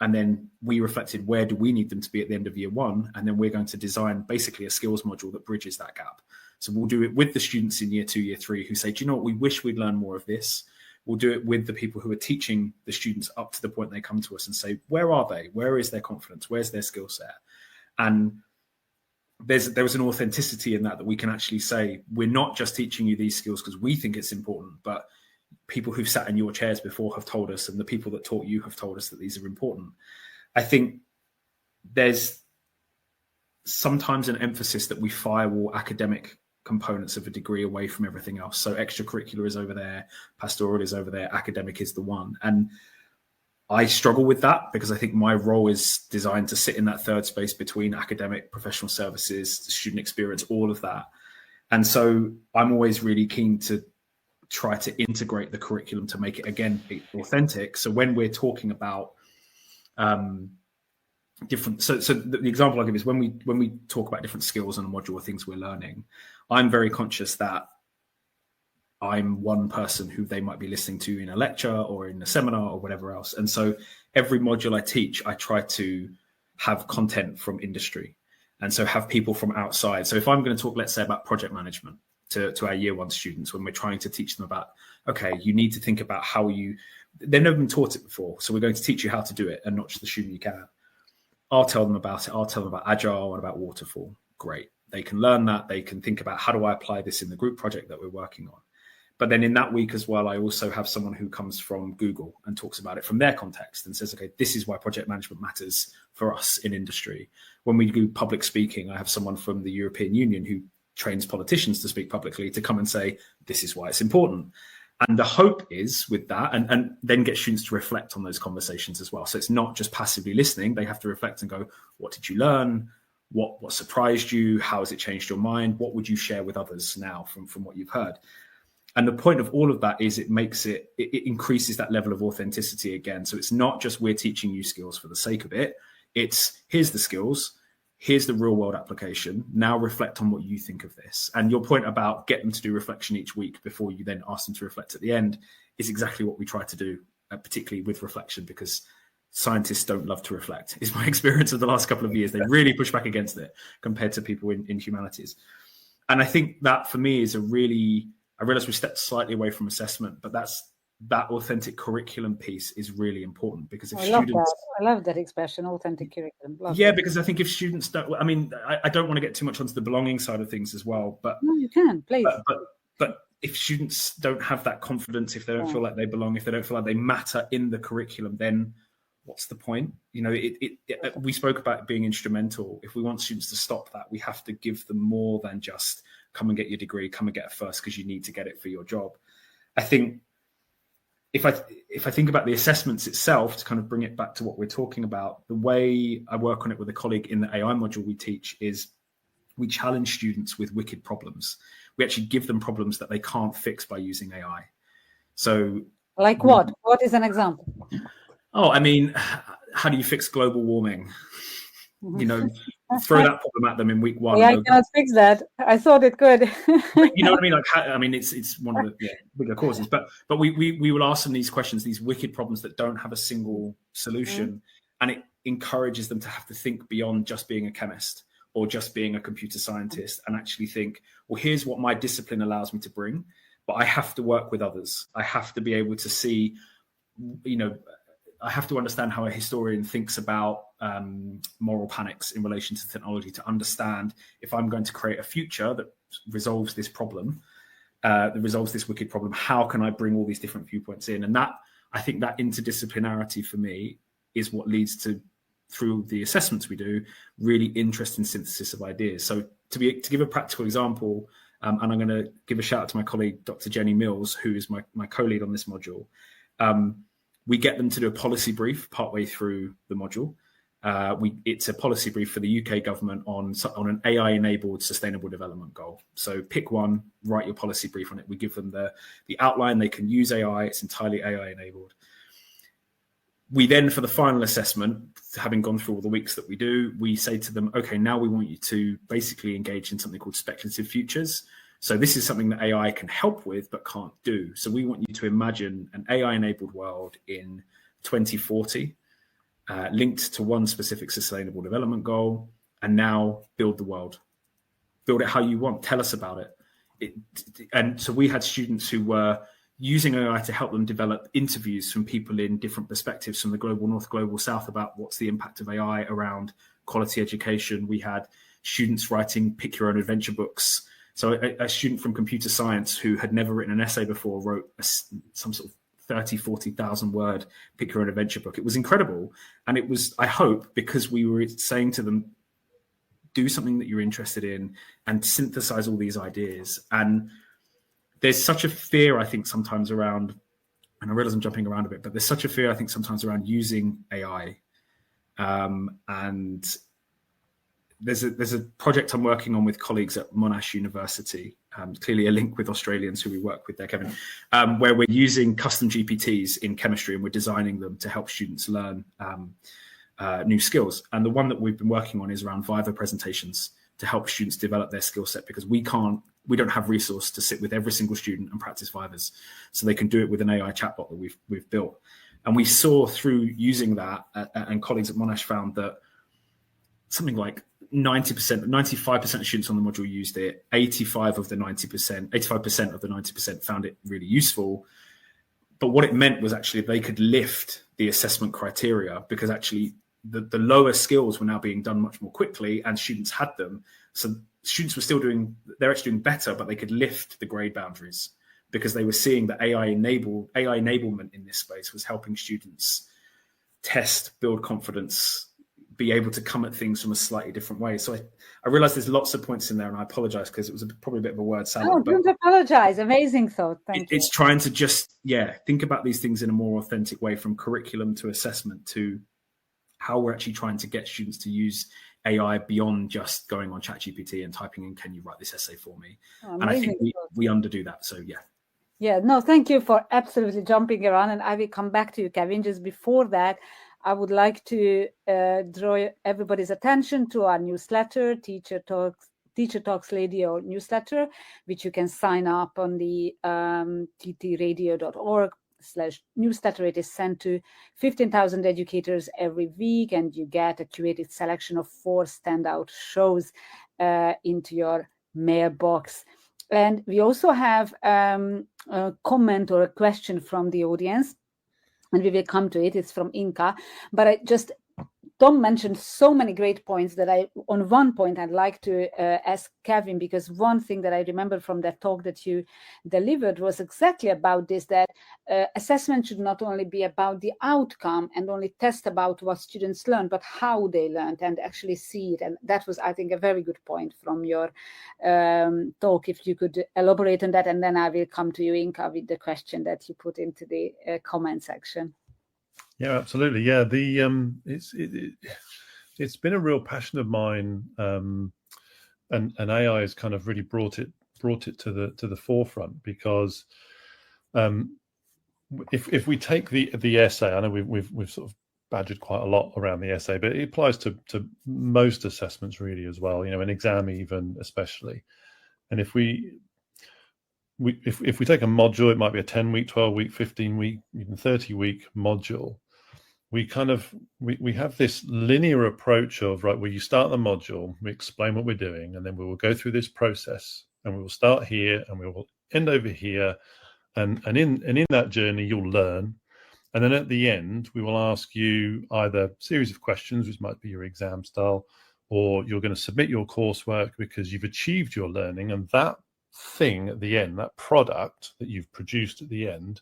And then we reflected, where do we need them to be at the end of year one? And then we're going to design basically a skills module that bridges that gap. So we'll do it with the students in year 2, year 3 who say, do you know what, we wish we'd learn more of this. We'll do it with the people who are teaching the students up to the point they come to us and say, where are they? Where is their confidence? Where's their skill set? And there was an authenticity in that we can actually say, we're not just teaching you these skills because we think it's important, but people who've sat in your chairs before have told us, and the people that taught you have told us that these are important. I think there's sometimes an emphasis that we firewall academic components of a degree away from everything else. So extracurricular is over there, pastoral is over there, academic is the one. And I struggle with that because I think my role is designed to sit in that third space between academic, professional services, student experience, all of that. And so I'm always really keen to try to integrate the curriculum to make it, again, authentic. So when we're talking about different, so the example I'll give is when we talk about different skills in a module or things we're learning, I'm very conscious that I'm one person who they might be listening to in a lecture or in a seminar or whatever else. And so every module I teach, I try to have content from industry. And so have people from outside. So if I'm going to talk, let's say, about project management to our year one students, when we're trying to teach them about, okay, you need to think about how they've never been taught it before. So we're going to teach you how to do it and not just assume you can. I'll tell them about it. I'll tell them about Agile and about Waterfall. Great. They can learn that. They can think about, how do I apply this in the group project that we're working on? But then in that week as well, I also have someone who comes from Google and talks about it from their context and says, okay, this is why project management matters for us in industry. When we do public speaking, I have someone from the European Union who trains politicians to speak publicly to come and say, this is why it's important. And the hope is with that, and then get students to reflect on those conversations as well. So it's not just passively listening. They have to reflect and go, what did you learn? What surprised you? How has it changed your mind? What would you share with others now from what you've heard? And the point of all of that is it increases that level of authenticity again. So it's not just we're teaching you skills for the sake of it. It's here's the skills, here's the real world application. Now reflect on what you think of this. And your point about get them to do reflection each week before you then ask them to reflect at the end is exactly what we try to do, particularly with reflection, because scientists don't love to reflect, is my experience of the last couple of years. They really push back against it compared to people in humanities. And I think that for me is a really I realize we stepped slightly away from assessment, but that authentic curriculum piece is really important, because if I love that expression, authentic curriculum. Because I think if students don't, I mean, I don't want to get too much onto the belonging side of things as well, but no, you can, please. But if students don't have that confidence, if they don't feel like they belong, if they don't feel like they matter in the curriculum, then what's the point? You know, we spoke about being instrumental. If we want students to stop that, we have to give them more than just come and get your degree, come and get it first because you need to get it for your job. I think if I think about the assessments itself, to kind of bring it back to what we're talking about, the way I work on it with a colleague in the AI module we teach is we challenge students with wicked problems. We actually give them problems that they can't fix by using AI. So, like what? What is an example? Oh, I mean, how do you fix global warming? You know, throw that problem at them in week one. Yeah, I cannot fix that. I thought it could. You know what I mean? Like, it's one of the bigger causes. But we will ask them these questions, these wicked problems that don't have a single solution, and it encourages them to have to think beyond just being a chemist or just being a computer scientist, and actually think, well, here's what my discipline allows me to bring, but I have to work with others. I have to be able to see, you know, I have to understand how a historian thinks about moral panics in relation to technology, to understand if I'm going to create a future that resolves this problem, that resolves this wicked problem, how can I bring all these different viewpoints in? And that, I think that interdisciplinarity for me is what leads to, through the assessments we do, really interesting synthesis of ideas. So to give a practical example, and I'm going to give a shout out to my colleague, Dr. Jenny Mills, who is my co-lead on this module. We get them to do a policy brief partway through the module. It's a policy brief for the UK government on an AI-enabled sustainable development goal. So pick one, write your policy brief on it. We give them the outline. They can use AI. It's entirely AI-enabled. We then, for the final assessment, having gone through all the weeks that we do, we say to them, okay, now we want you to basically engage in something called speculative futures. So this is something that AI can help with, but can't do. So we want you to imagine an AI-enabled world in 2040, linked to one specific sustainable development goal, and now build the world. Build it how you want. Tell us about it. And so we had students who were using AI to help them develop interviews from people in different perspectives, from the global north, global south, about what's the impact of AI around quality education. We had students writing pick your own adventure books. So a student from computer science who had never written an essay before wrote some sort of 30, 40,000 word pick your own adventure book. It was incredible. And it was, I hope, because we were saying to them, do something that you're interested in and synthesize all these ideas. And there's such a fear, I think, sometimes around, and I realize I'm jumping around a bit, but there's such a fear, I think, sometimes around using AI. And there's a project I'm working on with colleagues at Monash University, clearly a link with Australians who we work with there, Kevin, where we're using custom GPTs in chemistry, and we're designing them to help students learn new skills. And the one that we've been working on is around Viva presentations, to help students develop their skill set, because we don't have resource to sit with every single student and practice Vivas. So they can do it with an AI chatbot that we've built. And we saw through using that, and colleagues at Monash found that something like 95% of students on the module used it. 85% of the 90% found it really useful. But what it meant was actually they could lift the assessment criteria, because actually the lower skills were now being done much more quickly, and students had them. So students were they're actually doing better, but they could lift the grade boundaries, because they were seeing that AI enablement in this space was helping students test, build confidence, be able to come at things from a slightly different way. So I realize there's lots of points in there, and I apologize because it was probably a bit of a word salad. No, don't apologize. Amazing thought. Thank you. It's trying to just, think about these things in a more authentic way, from curriculum to assessment to how we're actually trying to get students to use AI beyond just going on ChatGPT and typing in, can you write this essay for me? And I think we underdo that. So, Yeah, no, thank you for absolutely jumping around. And I will come back to you, Kevin. Just before that, I would like to draw everybody's attention to our newsletter, Teacher Talks Radio newsletter, which you can sign up on the ttradio.org/newsletter. It is sent to 15,000 educators every week, and you get a curated selection of 4 standout shows into your mailbox. And we also have a comment or a question from the audience, and we will come to it. It's from Inka, but Tom mentioned so many great points that on one point, I'd like to ask Kevin, because one thing that I remember from that talk that you delivered was exactly about this, that assessment should not only be about the outcome and only test about what students learn, but how they learned and actually see it. And that was, I think, a very good point from your talk. If you could elaborate on that, and then I will come to you, Inka, with the question that you put into the comment section. Yeah, absolutely. Yeah, it's been a real passion of mine, and AI has kind of really brought it to the forefront, because if we take the essay, I know we've sort of badgered quite a lot around the essay, but it applies to most assessments really as well. An exam even especially, and if we take a module, it might be a 10-week, 12-week, 15-week, even 30-week module. We have this linear approach of, right, where you start the module, we explain what we're doing, and then we will go through this process, and we will start here and we will end over here, and in that journey you'll learn, and then at the end we will ask you either a series of questions, which might be your exam style, or you're going to submit your coursework because you've achieved your learning, and that thing at the end, that product that you've produced at the end,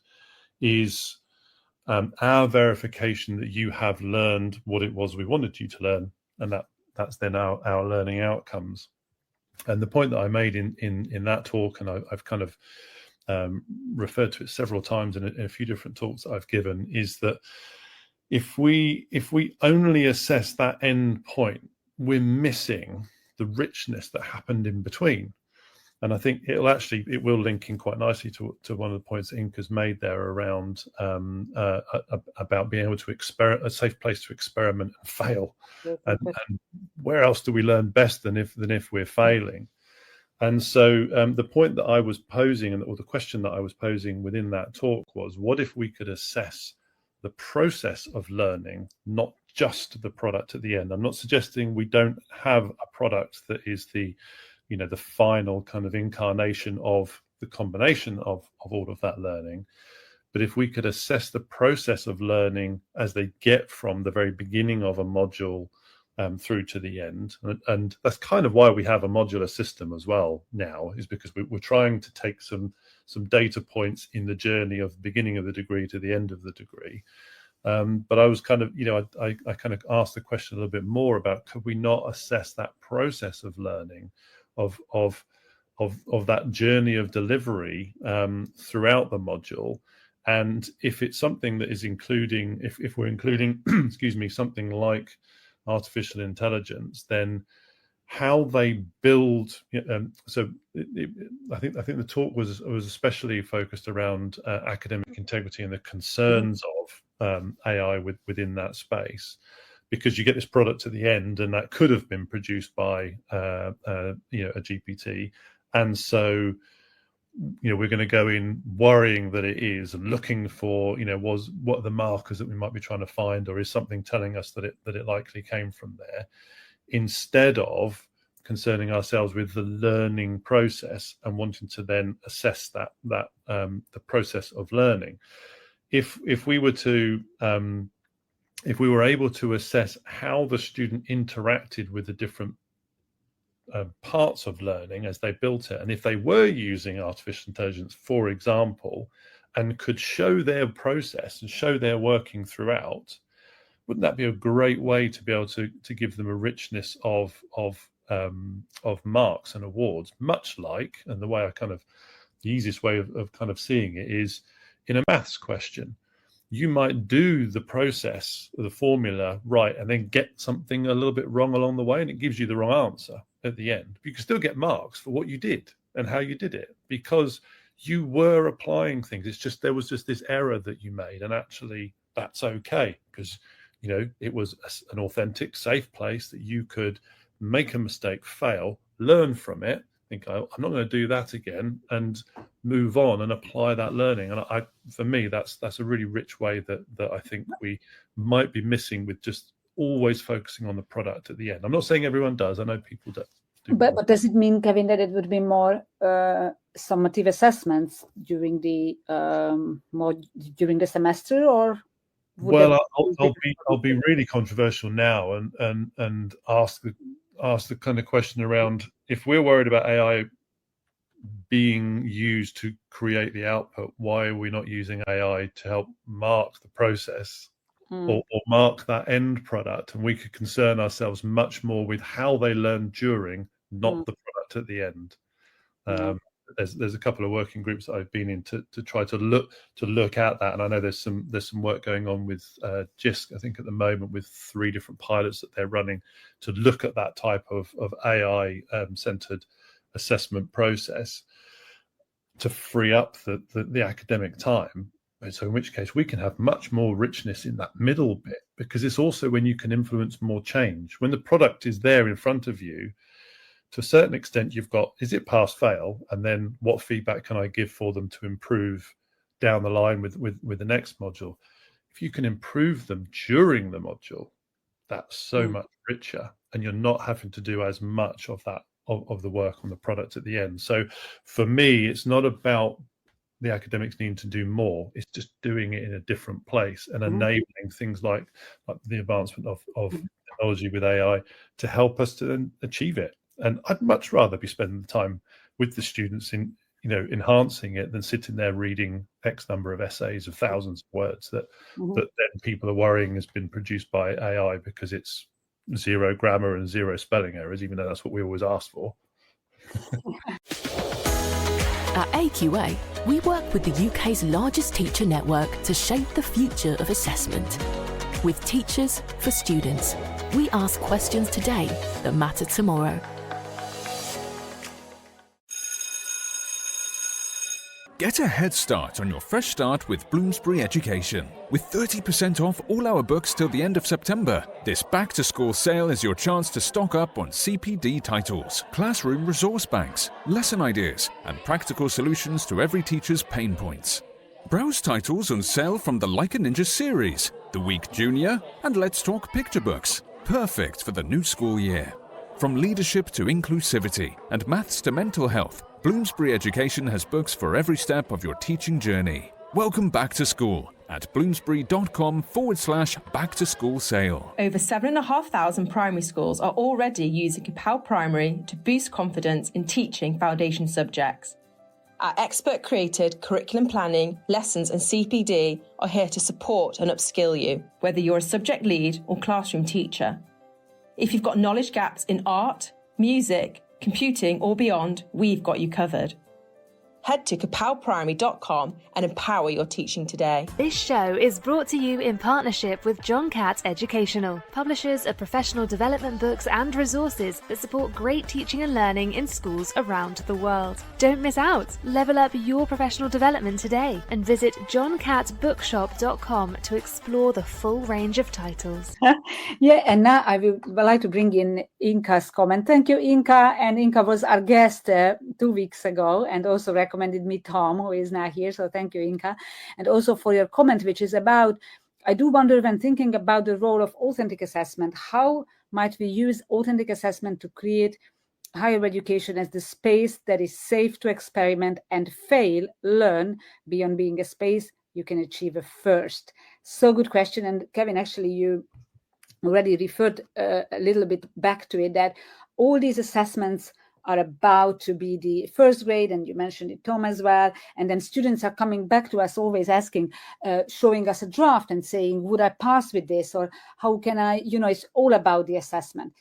is our verification that you have learned what it was we wanted you to learn, and that's then our learning outcomes. And the point that I made in that talk, and I've kind of referred to it several times in a few different talks that I've given, is that if we only assess that end point, we're missing the richness that happened in between. And I think it will link in quite nicely to one of the points that Inka's made there around about being able to a safe place to experiment and fail. And where else do we learn best than if we're failing? And so the point that I was posing, or the question that I was posing within that talk, was, what if we could assess the process of learning, not just the product at the end? I'm not suggesting we don't have a product that is the final kind of incarnation of the combination of all of that learning. But if we could assess the process of learning as they get from the very beginning of a module through to the end, and that's kind of why we have a modular system as well now, is because we're trying to take some data points in the journey of the beginning of the degree to the end of the degree. But I was kind of, I kind of asked the question a little bit more about, could we not assess that process of learning, of that journey of delivery throughout the module? And if it's something that is including, if we're including, excuse me, something like artificial intelligence, then how they build. I think the talk was especially focused around academic integrity and the concerns of AI within that space, because you get this product at the end, and that could have been produced by a GPT, and so we're going to go in worrying that it is, and looking for what are the markers that we might be trying to find, or is something telling us that it likely came from there, instead of concerning ourselves with the learning process and wanting to then assess that the process of learning. If we were able to assess how the student interacted with the different parts of learning as they built it, and if they were using artificial intelligence, for example, and could show their process and show their working throughout, wouldn't that be a great way to be able to give them a richness of marks and awards? Much like, and the easiest way of kind of seeing it is in a maths question. You might do the process, the formula right, and then get something a little bit wrong along the way, and it gives you the wrong answer at the end. You can still get marks for what you did and how you did it, because you were applying things. It's just there was just this error that you made, and actually that's okay, because it was an authentic, safe place that you could make a mistake, fail, learn from it, think, I'm not going to do that again, and move on and apply that learning. And for me, that's a really rich way that I think we might be missing with just always focusing on the product at the end. I'm not saying everyone does. I know people do But does it mean, Kevin, that it would be more summative assessments during the semester, or well, I'll be really controversial now and ask the kind of question around, if we're worried about AI being used to create the output, why are we not using AI to help mark the process or mark that end product? And we could concern ourselves much more with how they learn during, not the product at the end. There's a couple of working groups that I've been in to try to look at that, and I know there's some work going on with JISC, I think, at the moment, with 3 different pilots that they're running to look at that type of AI centered assessment process to free up the academic time. So in which case we can have much more richness in that middle bit, because it's also when you can influence more change. When the product is there in front of you, to a certain extent, you've got, is it pass fail? And then what feedback can I give for them to improve down the line with the next module? If you can improve them during the module, that's so much richer, and you're not having to do as much of that of the work on the product at the end. So for me, it's not about the academics needing to do more, it's just doing it in a different place and enabling things like the advancement of technology with AI to help us to then achieve it. And I'd much rather be spending the time with the students in, enhancing it, than sitting there reading X number of essays of thousands of words that then people are worrying has been produced by AI because it's 0 grammar and 0 spelling errors, even though that's what we always ask for. At AQA, we work with the UK's largest teacher network to shape the future of assessment. With Teachers for Students, we ask questions today that matter tomorrow. Get a head start on your fresh start with Bloomsbury Education. With 30% off all our books till the end of September, this back-to-school sale is your chance to stock up on CPD titles, classroom resource banks, lesson ideas, and practical solutions to every teacher's pain points. Browse titles on sale from the Like a Ninja series, The Week Junior, and Let's Talk picture books. Perfect for the new school year. From leadership to inclusivity and maths to mental health, Bloomsbury Education has books for every step of your teaching journey. Welcome back to school at bloomsbury.com/back-to-school sale. Over 7,500 primary schools are already using Capel Primary to boost confidence in teaching foundation subjects. Our expert-created curriculum planning, lessons and CPD are here to support and upskill you, whether you're a subject lead or classroom teacher. If you've got knowledge gaps in art, music, computing or beyond, we've got you covered. Head to capelprimary.com and empower your teaching today. This show is brought to you in partnership with John Catt Educational, publishers of professional development books and resources that support great teaching and learning in schools around the world. Don't miss out. Level up your professional development today and visit johncattbookshop.com to explore the full range of titles. Yeah, and now I would like to bring in Inka's comment. Thank you, Inka. And Inka was our guest 2 weeks ago and also recommended me Tom, who is now here. So thank you, Inka. And also for your comment, which is about, I do wonder, when thinking about the role of authentic assessment, how might we use authentic assessment to create higher education as the space that is safe to experiment and fail, learn, beyond being a space you can achieve a first? So good question. And Kevin, actually, you already referred a little bit back to it, that all these assessments are about to be the first grade, and you mentioned it, Tom, as well. And then students are coming back to us, always asking, showing us a draft and saying, would I pass with this? Or how can I, it's all about the assessment.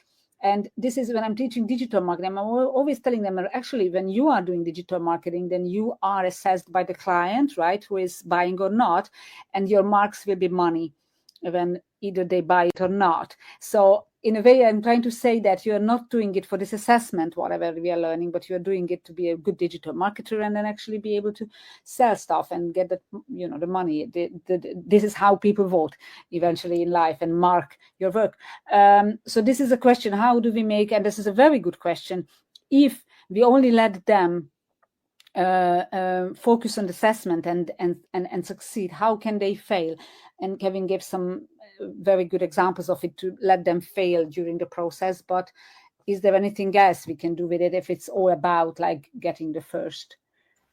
And this is when I'm teaching digital marketing, I'm always telling them, actually, when you are doing digital marketing, then you are assessed by the client, right, who is buying or not, and your marks will be money when either they buy it or not. So in a way, I'm trying to say that you're not doing it for this assessment, whatever we are learning, but you're doing it to be a good digital marketer and then actually be able to sell stuff and get the, the money. This is how people vote eventually in life and mark your work. So this is a question, how do we make, and this is a very good question, if we only let them focus on assessment and succeed, how can they fail? And Kevin gave some very good examples of it, to let them fail during the process. But is there anything else we can do with it if it's all about like getting the first?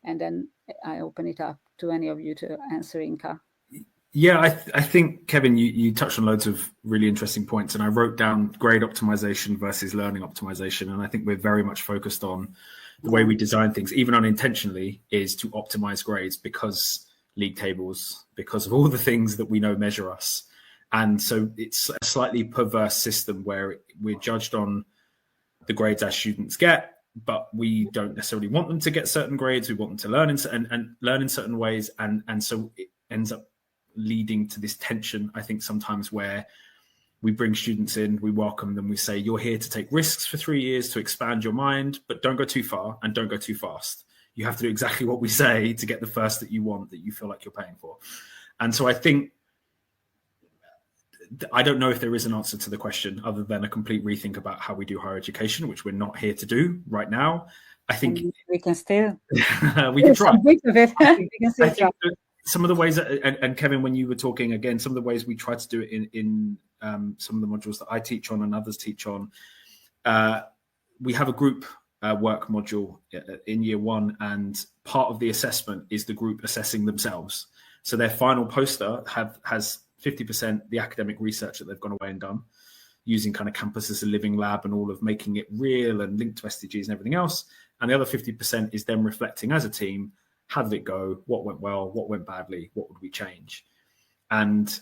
And then I open it up to any of you to answer, Inka. Yeah, I think, Kevin, you touched on loads of really interesting points, and I wrote down grade optimization versus learning optimization. And I think we're very much focused on the way we design things, even unintentionally, is to optimize grades because league tables, because of all the things that we know measure us. And so it's a slightly perverse system where we're judged on the grades our students get, but we don't necessarily want them to get certain grades. We want them to learn and learn in certain ways. And so it ends up leading to this tension, I think, sometimes where we bring students in, we welcome them, we say, you're here to take risks for 3 years to expand your mind, but don't go too far and don't go too fast. You have to do exactly what we say to get the first that you want, that you feel like you're paying for. And so I think, I don't know if there is an answer to the question other than a complete rethink about how we do higher education, which we're not here to do right now. I think we can still we can try. We can still try. Some of the ways that, and Kevin, when you were talking again, some of the ways we try to do it in some of the modules that I teach on and others teach on, we have a group work module in year 1, and part of the assessment is the group assessing themselves. So their final poster has 50% the academic research that they've gone away and done, using kind of campus as a living lab and all of making it real and linked to SDGs and everything else. And the other 50% is them reflecting as a team. How did it go? What went well? What went badly? What would we change? And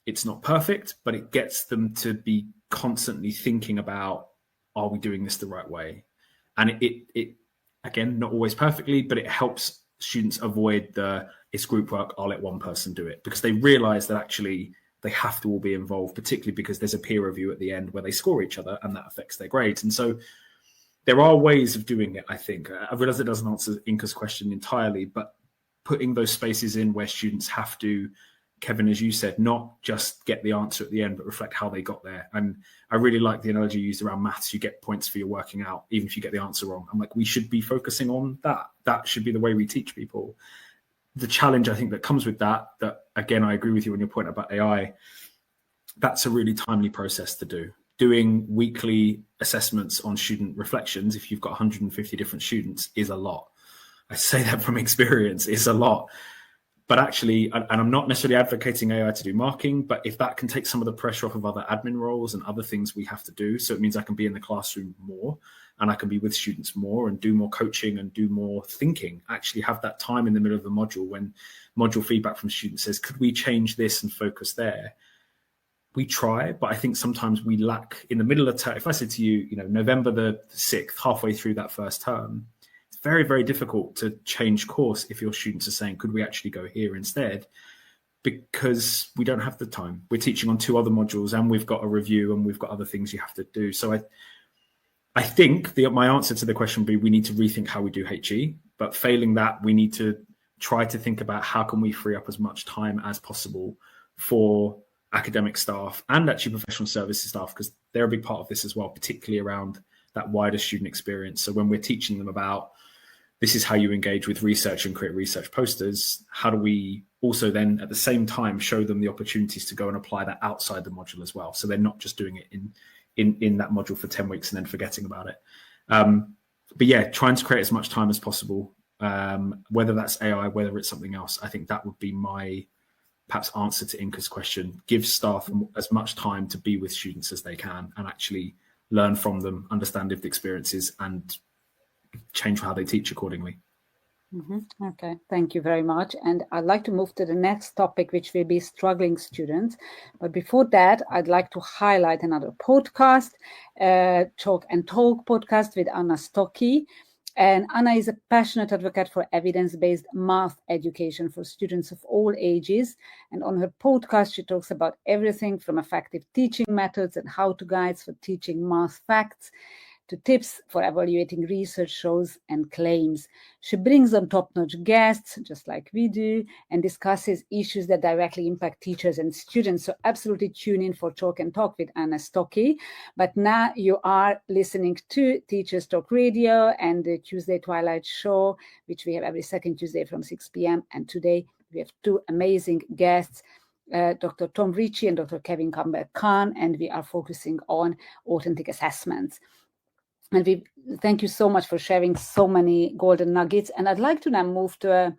it's not perfect, but it gets them to be constantly thinking about, are we doing this the right way? And it again, not always perfectly, but it helps students avoid it's group work, I'll let one person do it, because they realize that actually they have to all be involved, particularly because there's a peer review at the end where they score each other and that affects their grades. And so there are ways of doing it, I think. I realize it doesn't answer Inka's question entirely, but putting those spaces in where students have to, Kevin, as you said, not just get the answer at the end, but reflect how they got there. And I really like the analogy you used around maths. You get points for your working out, even if you get the answer wrong. I'm like, we should be focusing on that. That should be the way we teach people. The challenge, I think, that comes with that, again, I agree with you on your point about AI. That's a really timely process to do. Doing weekly assessments on student reflections, if you've got 150 different students, is a lot. I say that from experience, is a lot. But actually, and I'm not necessarily advocating AI to do marking, but if that can take some of the pressure off of other admin roles and other things we have to do, so it means I can be in the classroom more and I can be with students more and do more coaching and do more thinking, actually have that time in the middle of the module when module feedback from students says, could we change this and focus there? We try, but I think sometimes we lack in the middle of term. If I said to you, November the 6th, halfway through that first term, it's very, very difficult to change course if your students are saying, could we actually go here instead? Because we don't have the time. We're teaching on 2 other modules and we've got a review and we've got other things you have to do. So I think my answer to the question would be we need to rethink how we do HE, but failing that, we need to try to think about how can we free up as much time as possible for academic staff and actually professional services staff, because they're a big part of this as well, particularly around that wider student experience. So when we're teaching them about this is how you engage with research and create research posters, how do we also then at the same time show them the opportunities to go and apply that outside the module as well? So they're not just doing it in that module for 10 weeks and then forgetting about it. But yeah, trying to create as much time as possible, whether that's AI, whether it's something else. I think that would be my perhaps answer to Inka's question. Give staff as much time to be with students as they can and actually learn from them, understand lived experiences, and change how they teach accordingly. Mm-hmm. Okay, thank you very much. And I'd like to move to the next topic, which will be struggling students. But before that, I'd like to highlight another podcast, Chalk and Talk podcast with Anna Stocky. And Anna is a passionate advocate for evidence-based math education for students of all ages. And on her podcast, she talks about everything from effective teaching methods and how-to guides for teaching math facts to tips for evaluating research shows and claims. She brings on top-notch guests, just like we do, and discusses issues that directly impact teachers and students. So absolutely tune in for Chalk and Talk with Anna Stocky. But now you are listening to Teachers Talk Radio and the Tuesday Twilight show, which we have every second Tuesday from 6 p.m. And today we have 2 amazing guests, Dr. Tom Ritchie and Dr. Kevin Campbell-Karn, and we are focusing on authentic assessments. And we thank you so much for sharing so many golden nuggets. And I'd like to now move to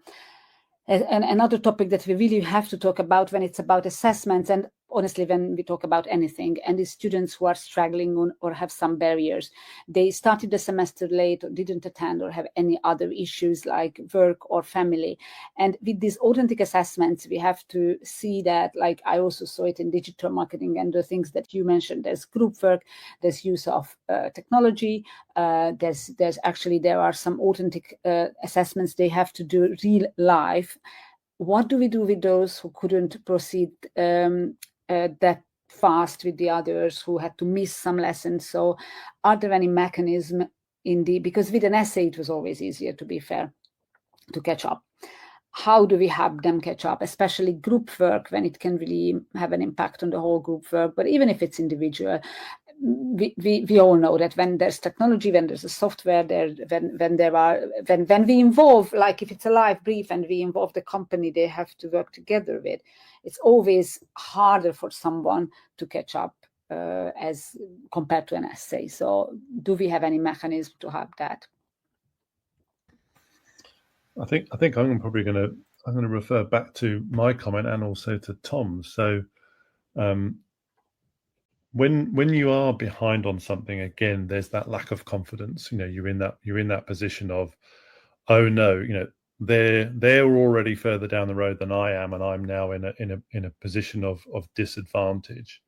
another topic that we really have to talk about when it's about assessments, and honestly, when we talk about anything, and the students who are struggling or have some barriers. They started the semester late or didn't attend or have any other issues like work or family. And with these authentic assessments, we have to see that, like I also saw it in digital marketing and the things that you mentioned, there's group work, there's use of technology, there are some authentic assessments they have to do real life. What do we do with those who couldn't proceed that fast with the others, who had to miss some lessons? So are there any mechanism because with an essay it was always easier, to be fair, to catch up. How do we help them catch up, especially group work, when it can really have an impact on the whole group work? But even if it's individual, we all know that when there's technology, when there's a software, when we involve, like if it's a live brief and we involve the company they have to work together with, it's always harder for someone to catch up as compared to an essay. So do we have any mechanism to help that? I think I'm probably going to refer back to my comment and also to Tom's. So when you are behind on something, again, there's that lack of confidence. You're in that position of, oh no, they're already further down the road than I am, and I'm now in a position of disadvantage.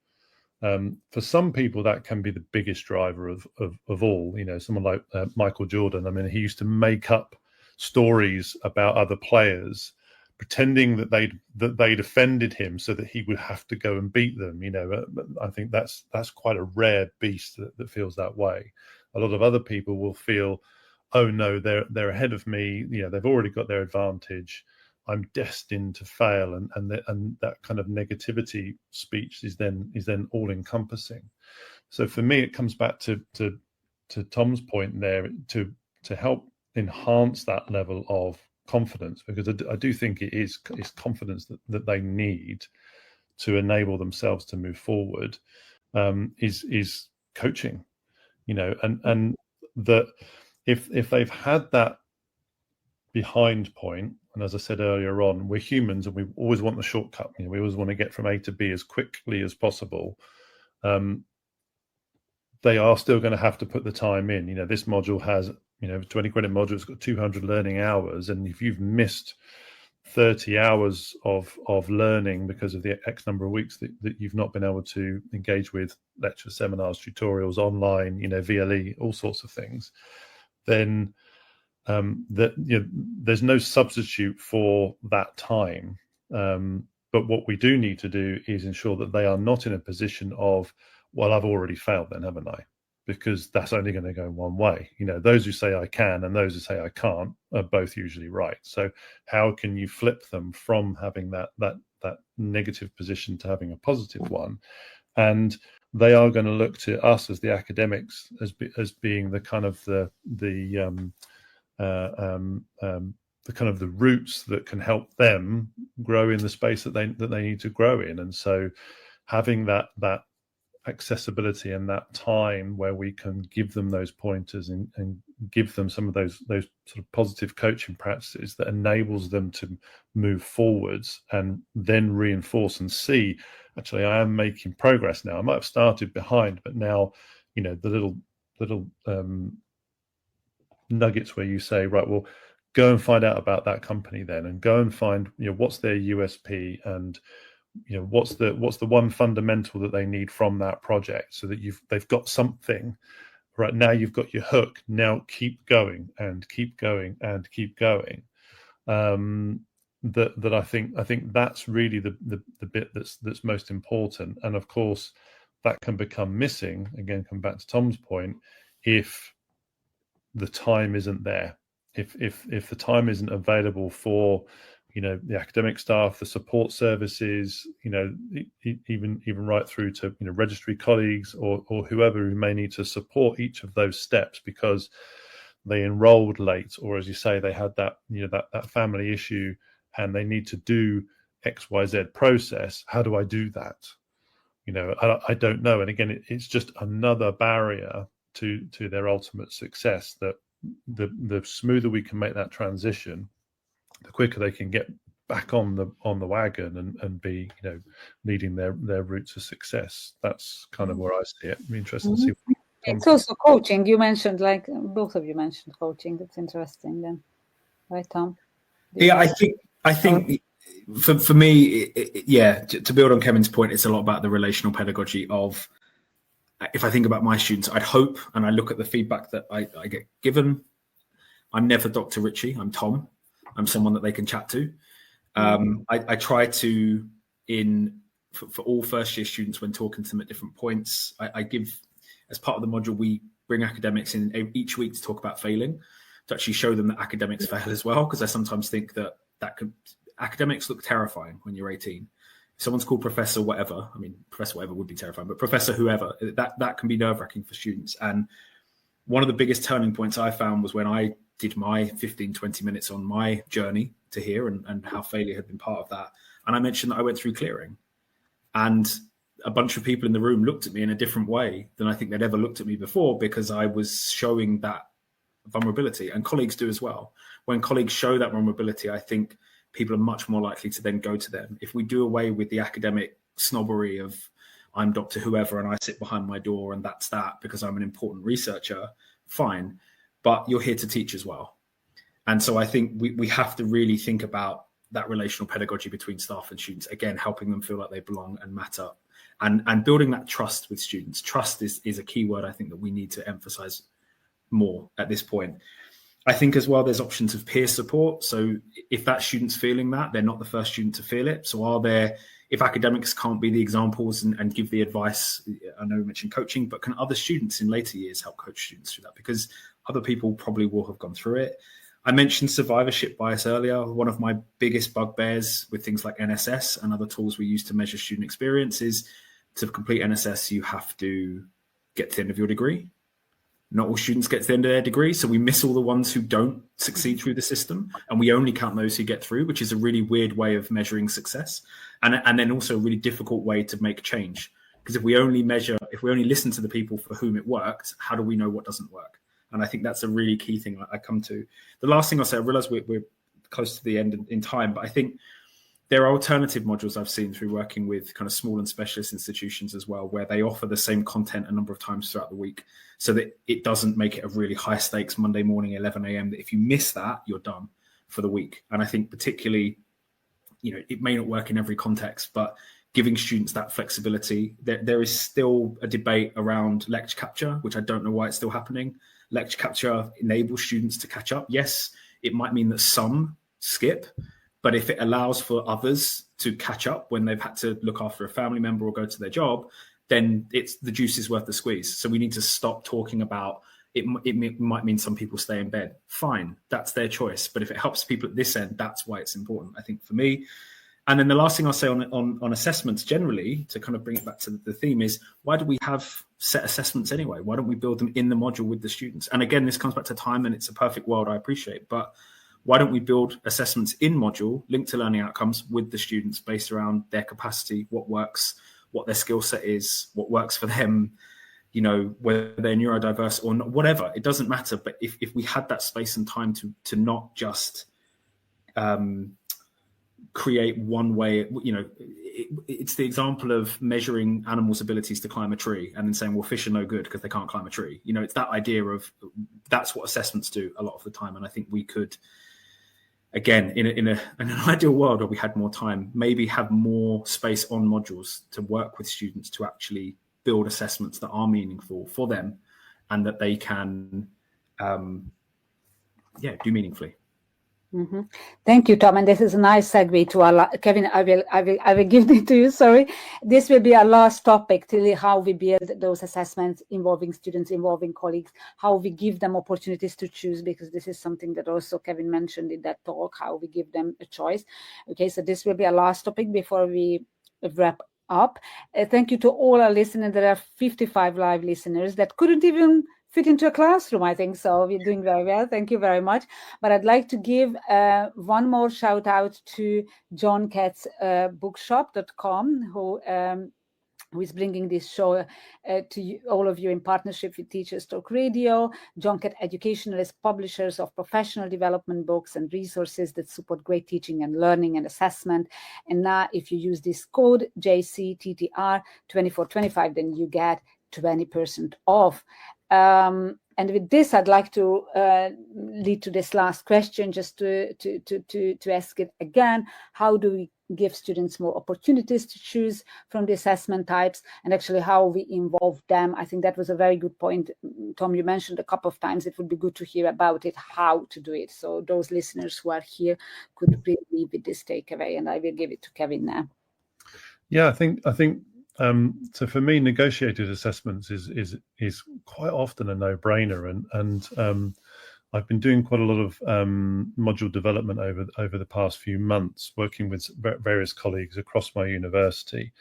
For some people, that can be the biggest driver of all. Someone like Michael Jordan. I mean, he used to make up stories about other players, pretending that they'd offended him so that he would have to go and beat them. I think that's quite a rare beast that feels that way. A lot of other people will feel, oh no, they're ahead of me. They've already got their advantage. I'm destined to fail, and that kind of negativity speech is then all encompassing. So for me, it comes back to Tom's point there, to help enhance that level of confidence, because I do think it's confidence that they need to enable themselves to move forward, is coaching, and that if they've had that behind point, and as I said earlier on, we're humans and we always want the shortcut. We always want to get from A to B as quickly as possible. They are still going to have to put the time in. This module has 20 credit module, it's got 200 learning hours, and if you've missed 30 hours of learning because of the X number of weeks that you've not been able to engage with lectures, seminars, tutorials, online, VLE, all sorts of things, then there's no substitute for that time. But what we do need to do is ensure that they are not in a position of, well, I've already failed then, haven't I? Because that's only going to go one way. Those who say I can and those who say I can't are both usually right. So how can you flip them from having that negative position to having a positive one? And they are going to look to us as the academics as being the kind of the kind of the roots that can help them grow in the space that they need to grow in. And so having that accessibility and that time where we can give them those pointers and give them some of those sort of positive coaching practices that enables them to move forwards and then reinforce and see, actually, I am making progress now. I might have started behind, but now, the little nuggets where you say, right, well, go and find out about that company then, and go and find, what's their USP, and what's the one fundamental that they need from that project, so that they've got something. Right now you've got your hook. Now keep going and keep going and keep going. That I think that's really the bit that's most important. And of course, that can become missing. Again, come back to Tom's point, if the time isn't there, if the time isn't available for the academic staff, the support services, even right through to registry colleagues or whoever who may need to support each of those steps because they enrolled late, or as you say, they had that that family issue and they need to do XYZ process. How do I do that? I don't know. And again, it's just another barrier to their ultimate success, that the smoother we can make that transition, the quicker they can get back on the wagon and be, leading their route to success. That's kind of where I see it. It'd be interesting to see. It's also coaching. You mentioned, like both of you mentioned coaching. That's interesting then, right, Tom? Yeah, I think for me, to build on Kevin's point, it's a lot about the relational pedagogy of, if I think about my students, I'd hope, and I look at the feedback that I get given, I'm never Dr. Ritchie, I'm Tom. I'm someone that they can chat to. I try to, for all first year students, when talking to them at different points, I give, as part of the module, we bring academics in each week to talk about failing, to actually show them that academics fail as well, because I sometimes think that academics look terrifying when you're 18. If someone's called Professor whatever, I mean, Professor whatever would be terrifying, but Professor whoever, that can be nerve-wracking for students. And one of the biggest turning points I found was when I did my 15, 20 minutes on my journey to here and how failure had been part of that. And I mentioned that I went through clearing, and a bunch of people in the room looked at me in a different way than I think they'd ever looked at me before, because I was showing that vulnerability, and colleagues do as well. When colleagues show that vulnerability, I think people are much more likely to then go to them. If we do away with the academic snobbery of, I'm Dr. whoever and I sit behind my door and that's that because I'm an important researcher, fine, but you're here to teach as well. And so I think we have to really think about that relational pedagogy between staff and students, again, helping them feel like they belong and matter, and building that trust with students. Trust is a key word I think that we need to emphasize more at this point. I think as well, there's options of peer support. So if that student's feeling that, they're not the first student to feel it. So if academics can't be the examples and give the advice, I know we mentioned coaching, but can other students in later years help coach students through that? Because other people probably will have gone through it. I mentioned survivorship bias earlier. One of my biggest bugbears with things like NSS and other tools we use to measure student experience is, to complete NSS, you have to get to the end of your degree. Not all students get to the end of their degree, so we miss all the ones who don't succeed through the system, and we only count those who get through, which is a really weird way of measuring success, and then also a really difficult way to make change. Because if we only listen to the people for whom it worked, how do we know what doesn't work? And I think that's a really key thing I come to. The last thing I'll say, I realize we're close to the end in time, but I think there are alternative modules I've seen through working with kind of small and specialist institutions as well, where they offer the same content a number of times throughout the week, so that it doesn't make it a really high stakes Monday morning, 11 a.m. that if you miss that, you're done for the week. And I think particularly, it may not work in every context, but giving students that flexibility. There is still a debate around lecture capture, which I don't know why it's still happening. Lecture capture enables students to catch up. Yes, it might mean that some skip, but if it allows for others to catch up when they've had to look after a family member or go to their job, then the juice is worth the squeeze. So we need to stop talking about it. It might mean some people stay in bed. Fine, that's their choice. But if it helps people at this end, that's why it's important, I think, for me. And then the last thing I'll say on assessments generally, to kind of bring it back to the theme, is why do we have set assessments anyway? Why don't we build them in the module with the students? And again, this comes back to time, and it's a perfect world, I appreciate. But why don't we build assessments in module linked to learning outcomes with the students based around their capacity, what works, what their skill set is, what works for them, whether they're neurodiverse or not, whatever, it doesn't matter. But if we had that space and time to not just create one way, it's the example of measuring animals' abilities to climb a tree and then saying, well, fish are no good because they can't climb a tree. It's that idea of that's what assessments do a lot of the time. And I think we could, again, in an ideal world where we had more time, maybe have more space on modules to work with students to actually build assessments that are meaningful for them and that they can, do meaningfully. Mm-hmm. Thank you, Tom. And this is a nice segue to our Kevin. I will give it to you. Sorry, this will be our last topic. Till how we build those assessments involving students, involving colleagues, how we give them opportunities to choose, because this is something that also Kevin mentioned in that talk. How we give them a choice. Okay, so this will be our last topic before we wrap up. Thank you to all our listeners. There are 55 live listeners that couldn't even fit into a classroom, I think. So we're doing very well. Thank you very much. But I'd like to give one more shout out to John Katz bookshop.com, who who is bringing this show to you, all of you, in partnership with Teachers Talk Radio. John Catt Educational is publishers of professional development books and resources that support great teaching and learning and assessment. And now if you use this code JCTTR2425, then you get 20% off. And with this, I'd like to lead to this last question, just to ask it again. How do we give students more opportunities to choose from the assessment types, and actually how we involve them? I think that was a very good point. Tom, you mentioned a couple of times. It would be good to hear about it, how to do it. So those listeners who are here could really leave with this takeaway, and I will give it to Kevin now. Yeah, I think so for me, negotiated assessments is quite often a no-brainer, and I've been doing quite a lot of module development over the past few months, working with various colleagues across my university,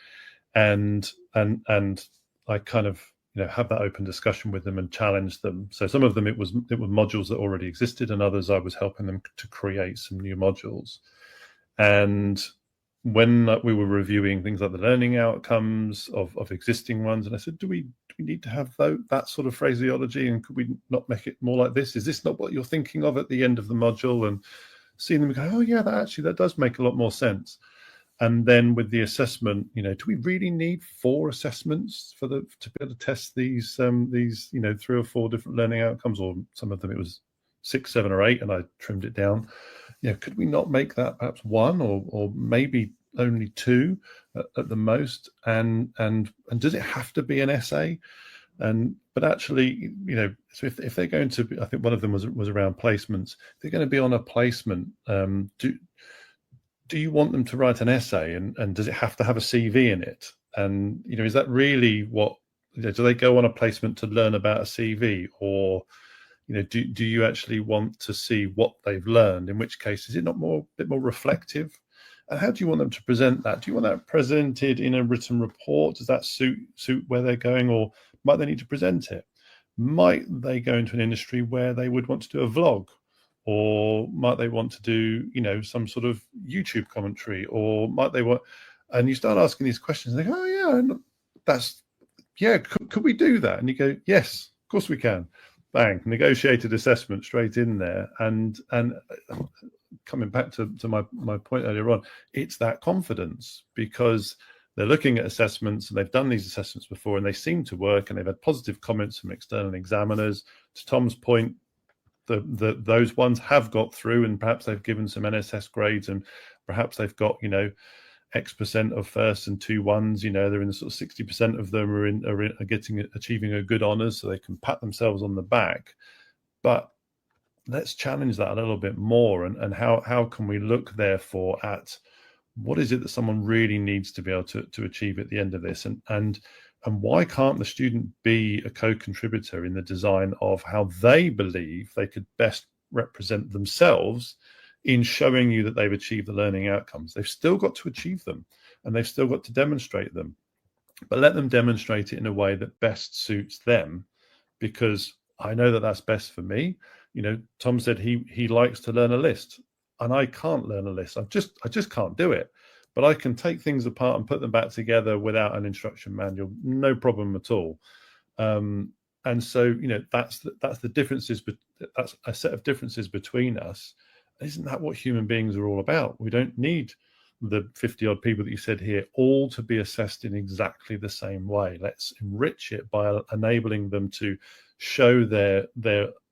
and I kind of have that open discussion with them and challenge them. So some of them it were modules that already existed, and others I was helping them to create some new modules. And when we were reviewing things like the learning outcomes of existing ones, and I said, do we need to have that sort of phraseology, and could we not make it more like this? Is this not what you're thinking of at the end of the module? And seeing them go, oh yeah, that does make a lot more sense. And then with the assessment, do we really need 4 assessments to be able to test these 3 or 4 different learning outcomes? Or some of them it was 6, 7, or 8, and I trimmed it down. Could we not make that perhaps 1 or maybe only 2 at the most? And does it have to be an essay? But actually, so if they're going to be, I think one of them was around placements. If they're going to be on a placement, do you want them to write an essay, and does it have to have a CV in it? And is that really what? Do they go on a placement to learn about a CV, or do you actually want to see what they've learned? In which case, is it not a bit more reflective? And how do you want them to present that? Do you want that presented in a written report? Does that suit where they're going, or might they need to present it? Might they go into an industry where they would want to do a vlog, or might they want to do some sort of YouTube commentary, or might they want? And you start asking these questions, and they go, oh yeah, could we do that? And you go, yes, of course we can. Bang, negotiated assessment straight in there. And coming back to my point earlier on, it's that confidence, because they're looking at assessments and they've done these assessments before and they seem to work, and they've had positive comments from external examiners. To Tom's point, those ones have got through, and perhaps they've given some NSS grades, and perhaps they've got X% of first and 2 1s. They're in the sort of 60% of them are achieving a good honours, so they can pat themselves on the back. But let's challenge that a little bit more, and how can we look therefore at what is it that someone really needs to be able to achieve at the end of this, and why can't the student be a co-contributor in the design of how they believe they could best represent themselves in showing you that they've achieved the learning outcomes? They've still got to achieve them, and they've still got to demonstrate them, but let them demonstrate it in a way that best suits them, because I know that that's best for me. Tom said he likes to learn a list, and I can't learn a list. I just can't do it. But I can take things apart and put them back together without an instruction manual, no problem at all. And so that's the differences. But that's a set of differences between us. Isn't that what human beings are all about? We don't need the 50 odd people that you said here all to be assessed in exactly the same way. Let's enrich it by enabling them to show their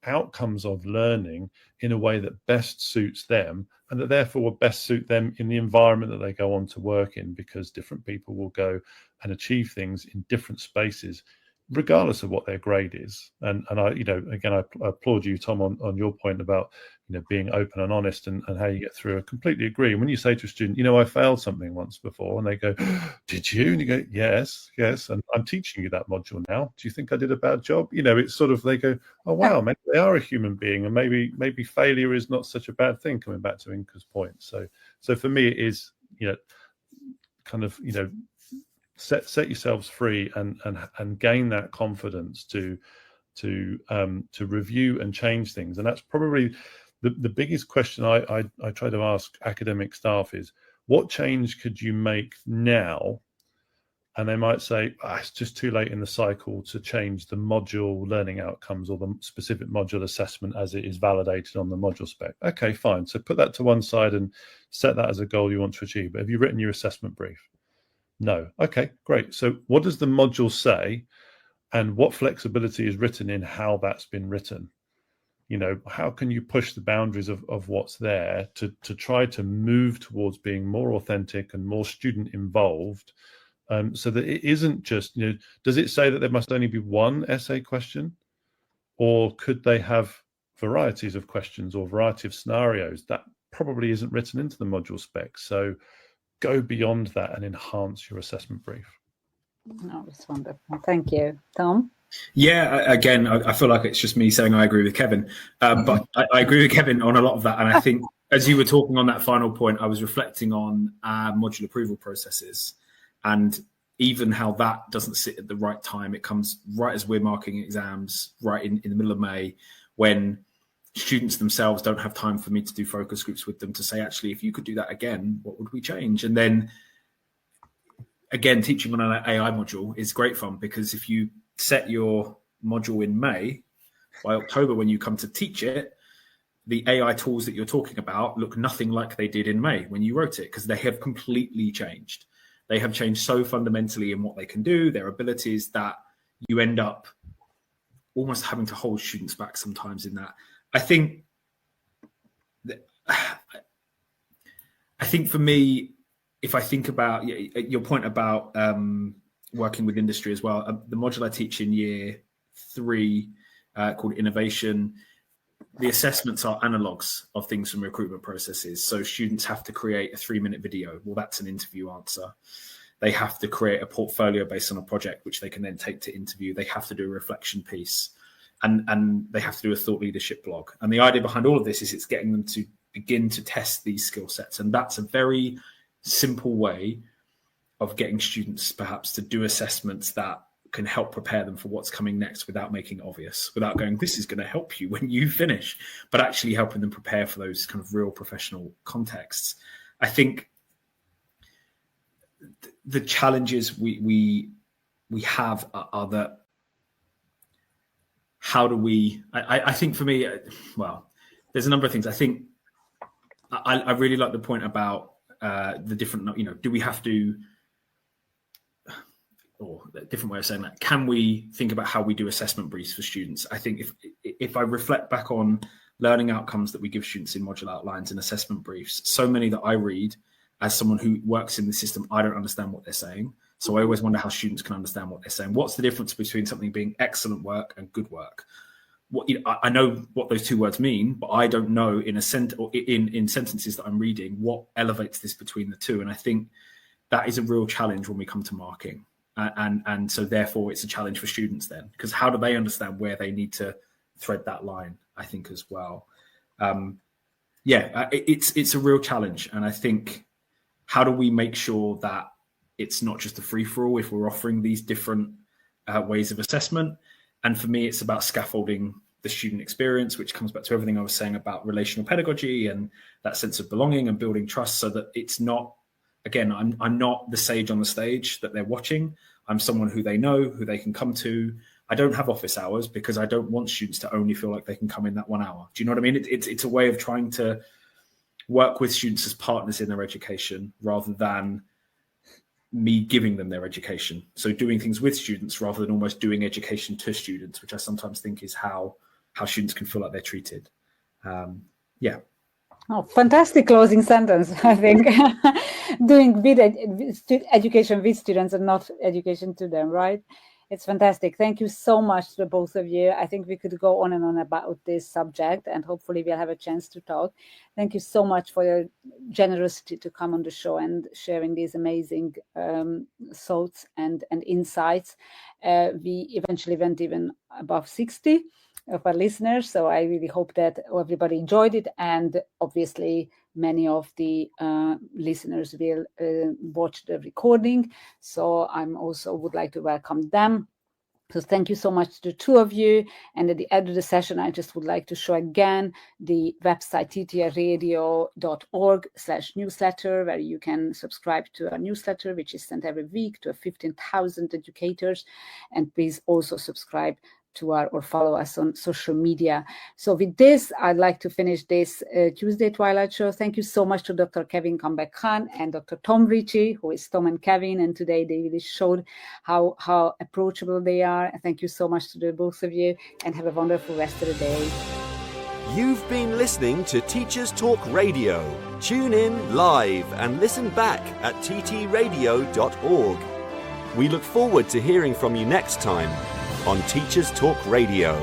outcomes of learning in a way that best suits them, and that therefore will best suit them in the environment that they go on to work in, because different people will go and achieve things in different spaces regardless of what their grade is. And I again I applaud you, Tom, on your point about being open and honest and how you get through. I completely agree. And when you say to a student, I failed something once before, and they go, did you? And you go, yes, and I'm teaching you that module now. Do you think I did a bad job? It's sort of, they go, oh wow, maybe they are a human being, and maybe failure is not such a bad thing, coming back to Inka's point. So for me it is, kind of, set yourselves free and gain that confidence to review and change things. And that's probably the biggest question I try to ask academic staff is, what change could you make now and they might say, it's just too late in the cycle to change the module learning outcomes or the specific module assessment as it is validated on the module spec. Okay, fine. So put that to one side and set that as a goal you want to achieve. But have you written your assessment brief? No. Okay, great. So what does the module say, and what flexibility is written in how that's been written? How can you push the boundaries of what's there to try to move towards being more authentic and more student involved, so that it isn't just, does it say that there must only be one essay question, or could they have varieties of questions or variety of scenarios? That probably isn't written into the module spec. So go beyond that and enhance your assessment brief. No, it's wonderful. Thank you. Tom? Yeah, again, I feel like it's just me saying I agree with Kevin, but I agree with Kevin on a lot of that. And I think as you were talking on that final point, I was reflecting on module approval processes, and even how that doesn't sit at the right time. It comes right as we're marking exams, right in the middle of May, when students themselves don't have time for me to do focus groups with them to say, actually, if you could do that again, what would we change? And then again, teaching on an AI module is great fun, because if you set your module in May, by October, when you come to teach it, the AI tools that you're talking about look nothing like they did in May when you wrote it, because they have completely changed. They have changed so fundamentally in what they can do, their abilities, that you end up almost having to hold students back sometimes in that. I think for me, if I think about your point about working with industry as well, the module I teach in year 3 called Innovation, the assessments are analogs of things from recruitment processes. So students have to create a 3-minute video. Well, that's an interview answer. They have to create a portfolio based on a project, which they can then take to interview. They have to do a reflection piece, and they have to do a thought leadership blog. And the idea behind all of this is it's getting them to begin to test these skill sets. And that's a very simple way of getting students perhaps to do assessments that can help prepare them for what's coming next without making it obvious, without going, this is going to help you when you finish, but actually helping them prepare for those kind of real professional contexts. I think the challenges we have are that, how do we, I think for me, well, there's a number of things. I think I really like the point about the different, do we have to, or a different way of saying that, can we think about how we do assessment briefs for students? I think if I reflect back on learning outcomes that we give students in module outlines and assessment briefs, so many that I read as someone who works in the system, I don't understand what they're saying. So I always wonder how students can understand what they're saying. What's the difference between something being excellent work and good work? I know what those two words mean, but I don't know in sentences that I'm reading what elevates this between the two. And I think that is a real challenge when we come to marking. And so therefore it's a challenge for students then, because how do they understand where they need to thread that line, I think, as well. It's a real challenge. And I think, how do we make sure that it's not just a free-for-all if we're offering these different ways of assessment? And for me, it's about scaffolding the student experience, which comes back to everything I was saying about relational pedagogy and that sense of belonging and building trust, so that it's not, again, I'm not the sage on the stage that they're watching. I'm someone who they know, who they can come to. I don't have office hours because I don't want students to only feel like they can come in that 1 hour. Do you know what I mean? It's a way of trying to work with students as partners in their education rather than me giving them their education. So doing things with students rather than almost doing education to students, which I sometimes think is how students can feel like they're treated. Oh, fantastic closing sentence, I think. Doing education with students and not education to them, right? It's fantastic. Thank you so much to the both of you. I think we could go on and on about this subject, and hopefully we'll have a chance to talk. Thank you so much for your generosity to come on the show and sharing these amazing thoughts and insights. We eventually went even above 60 of our listeners, so I really hope that everybody enjoyed it, and obviously many of the listeners will watch the recording, so I'm also would like to welcome them. So thank you so much to the two of you. And at the end of the session, I just would like to show again the website ttradio.org/newsletter, where you can subscribe to our newsletter, which is sent every week to 15,000 educators. And please also subscribe to or follow us on social media. So with this, I'd like to finish this Tuesday Twilight Show. Thank you so much to Dr. Kevin Campbell-Karn and Dr. Tom Ritchie, who is Tom and Kevin, and today they really showed how approachable they are. Thank you so much to the both of you, and have a wonderful rest of the day. You've been listening to Teachers Talk Radio. Tune in live and listen back at ttradio.org. We look forward to hearing from you next time on Teachers Talk Radio.